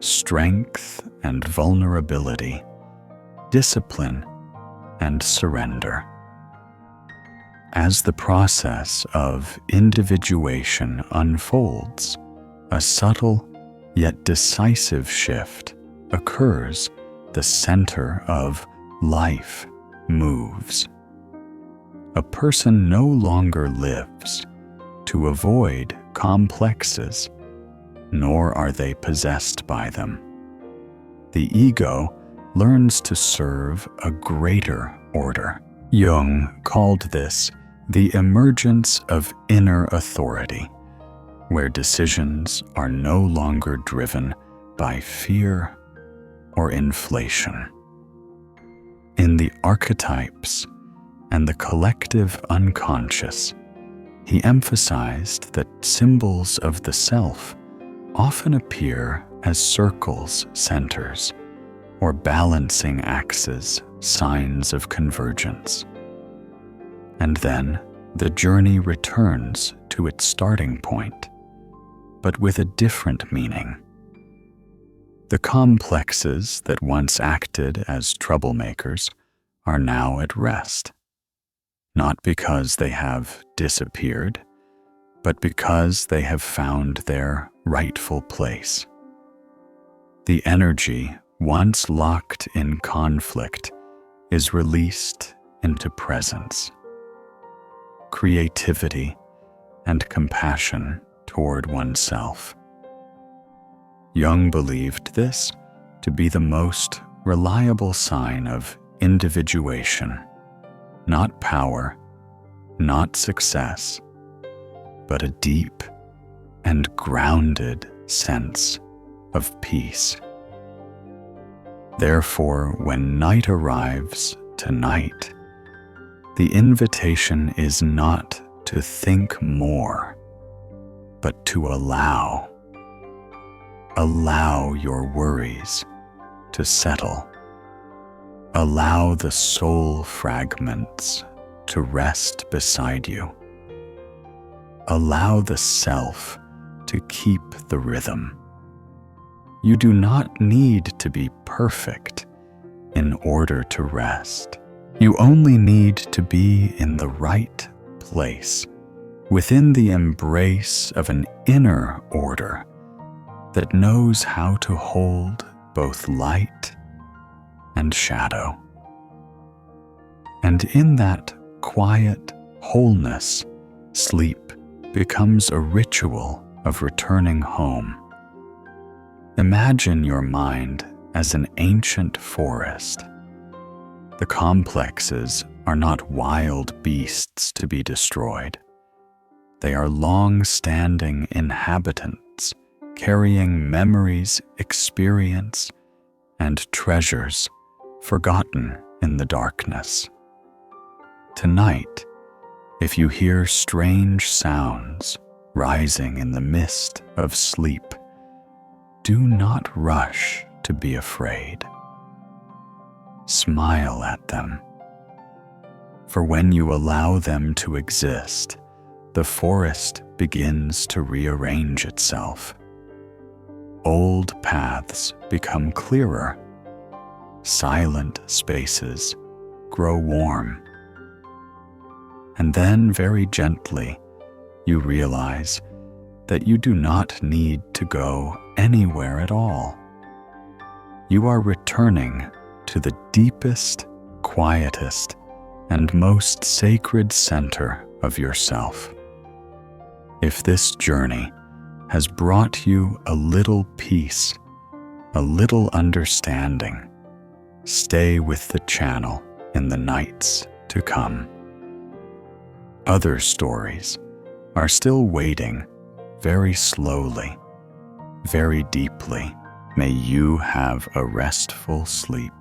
strength and vulnerability, discipline and surrender." As the process of individuation unfolds, a subtle yet decisive shift occurs. The center of life moves. A person no longer lives to avoid complexes, nor are they possessed by them. The ego learns to serve a greater order. Jung called this the emergence of inner authority, where decisions are no longer driven by fear or inflation. In the archetypes and the collective unconscious, he emphasized that symbols of the self often appear as circles, centers, or balancing axes, signs of convergence. And then the journey returns to its starting point, but with a different meaning. The complexes that once acted as troublemakers are now at rest, not because they have disappeared, but because they have found their rightful place. The energy once locked in conflict is released into presence. Creativity and compassion toward oneself. Jung believed this to be the most reliable sign of individuation, not power, not success, but a deep and grounded sense of peace. Therefore, when night arrives tonight, the invitation is not to think more, but to allow. Allow your worries to settle. Allow the soul fragments to rest beside you. Allow the self to keep the rhythm. You do not need to be perfect in order to rest. You only need to be in the right place, within the embrace of an inner order that knows how to hold both light and shadow. And in that quiet wholeness, sleep becomes a ritual of returning home. Imagine your mind as an ancient forest. The complexes are not wild beasts to be destroyed. They are long-standing inhabitants, carrying memories, experience, and treasures forgotten in the darkness. Tonight, if you hear strange sounds rising in the mist of sleep, do not rush to be afraid. Smile at them. For when you allow them to exist, the forest begins to rearrange itself. Old paths become clearer. Silent spaces grow warm. And then very gently, you realize that you do not need to go anywhere at all. You are returning to the deepest, quietest, and most sacred center of yourself. If this journey has brought you a little peace, a little understanding, stay with the channel in the nights to come. Other stories are still waiting very slowly, very deeply. May you have a restful sleep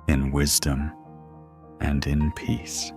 in wisdom and in peace.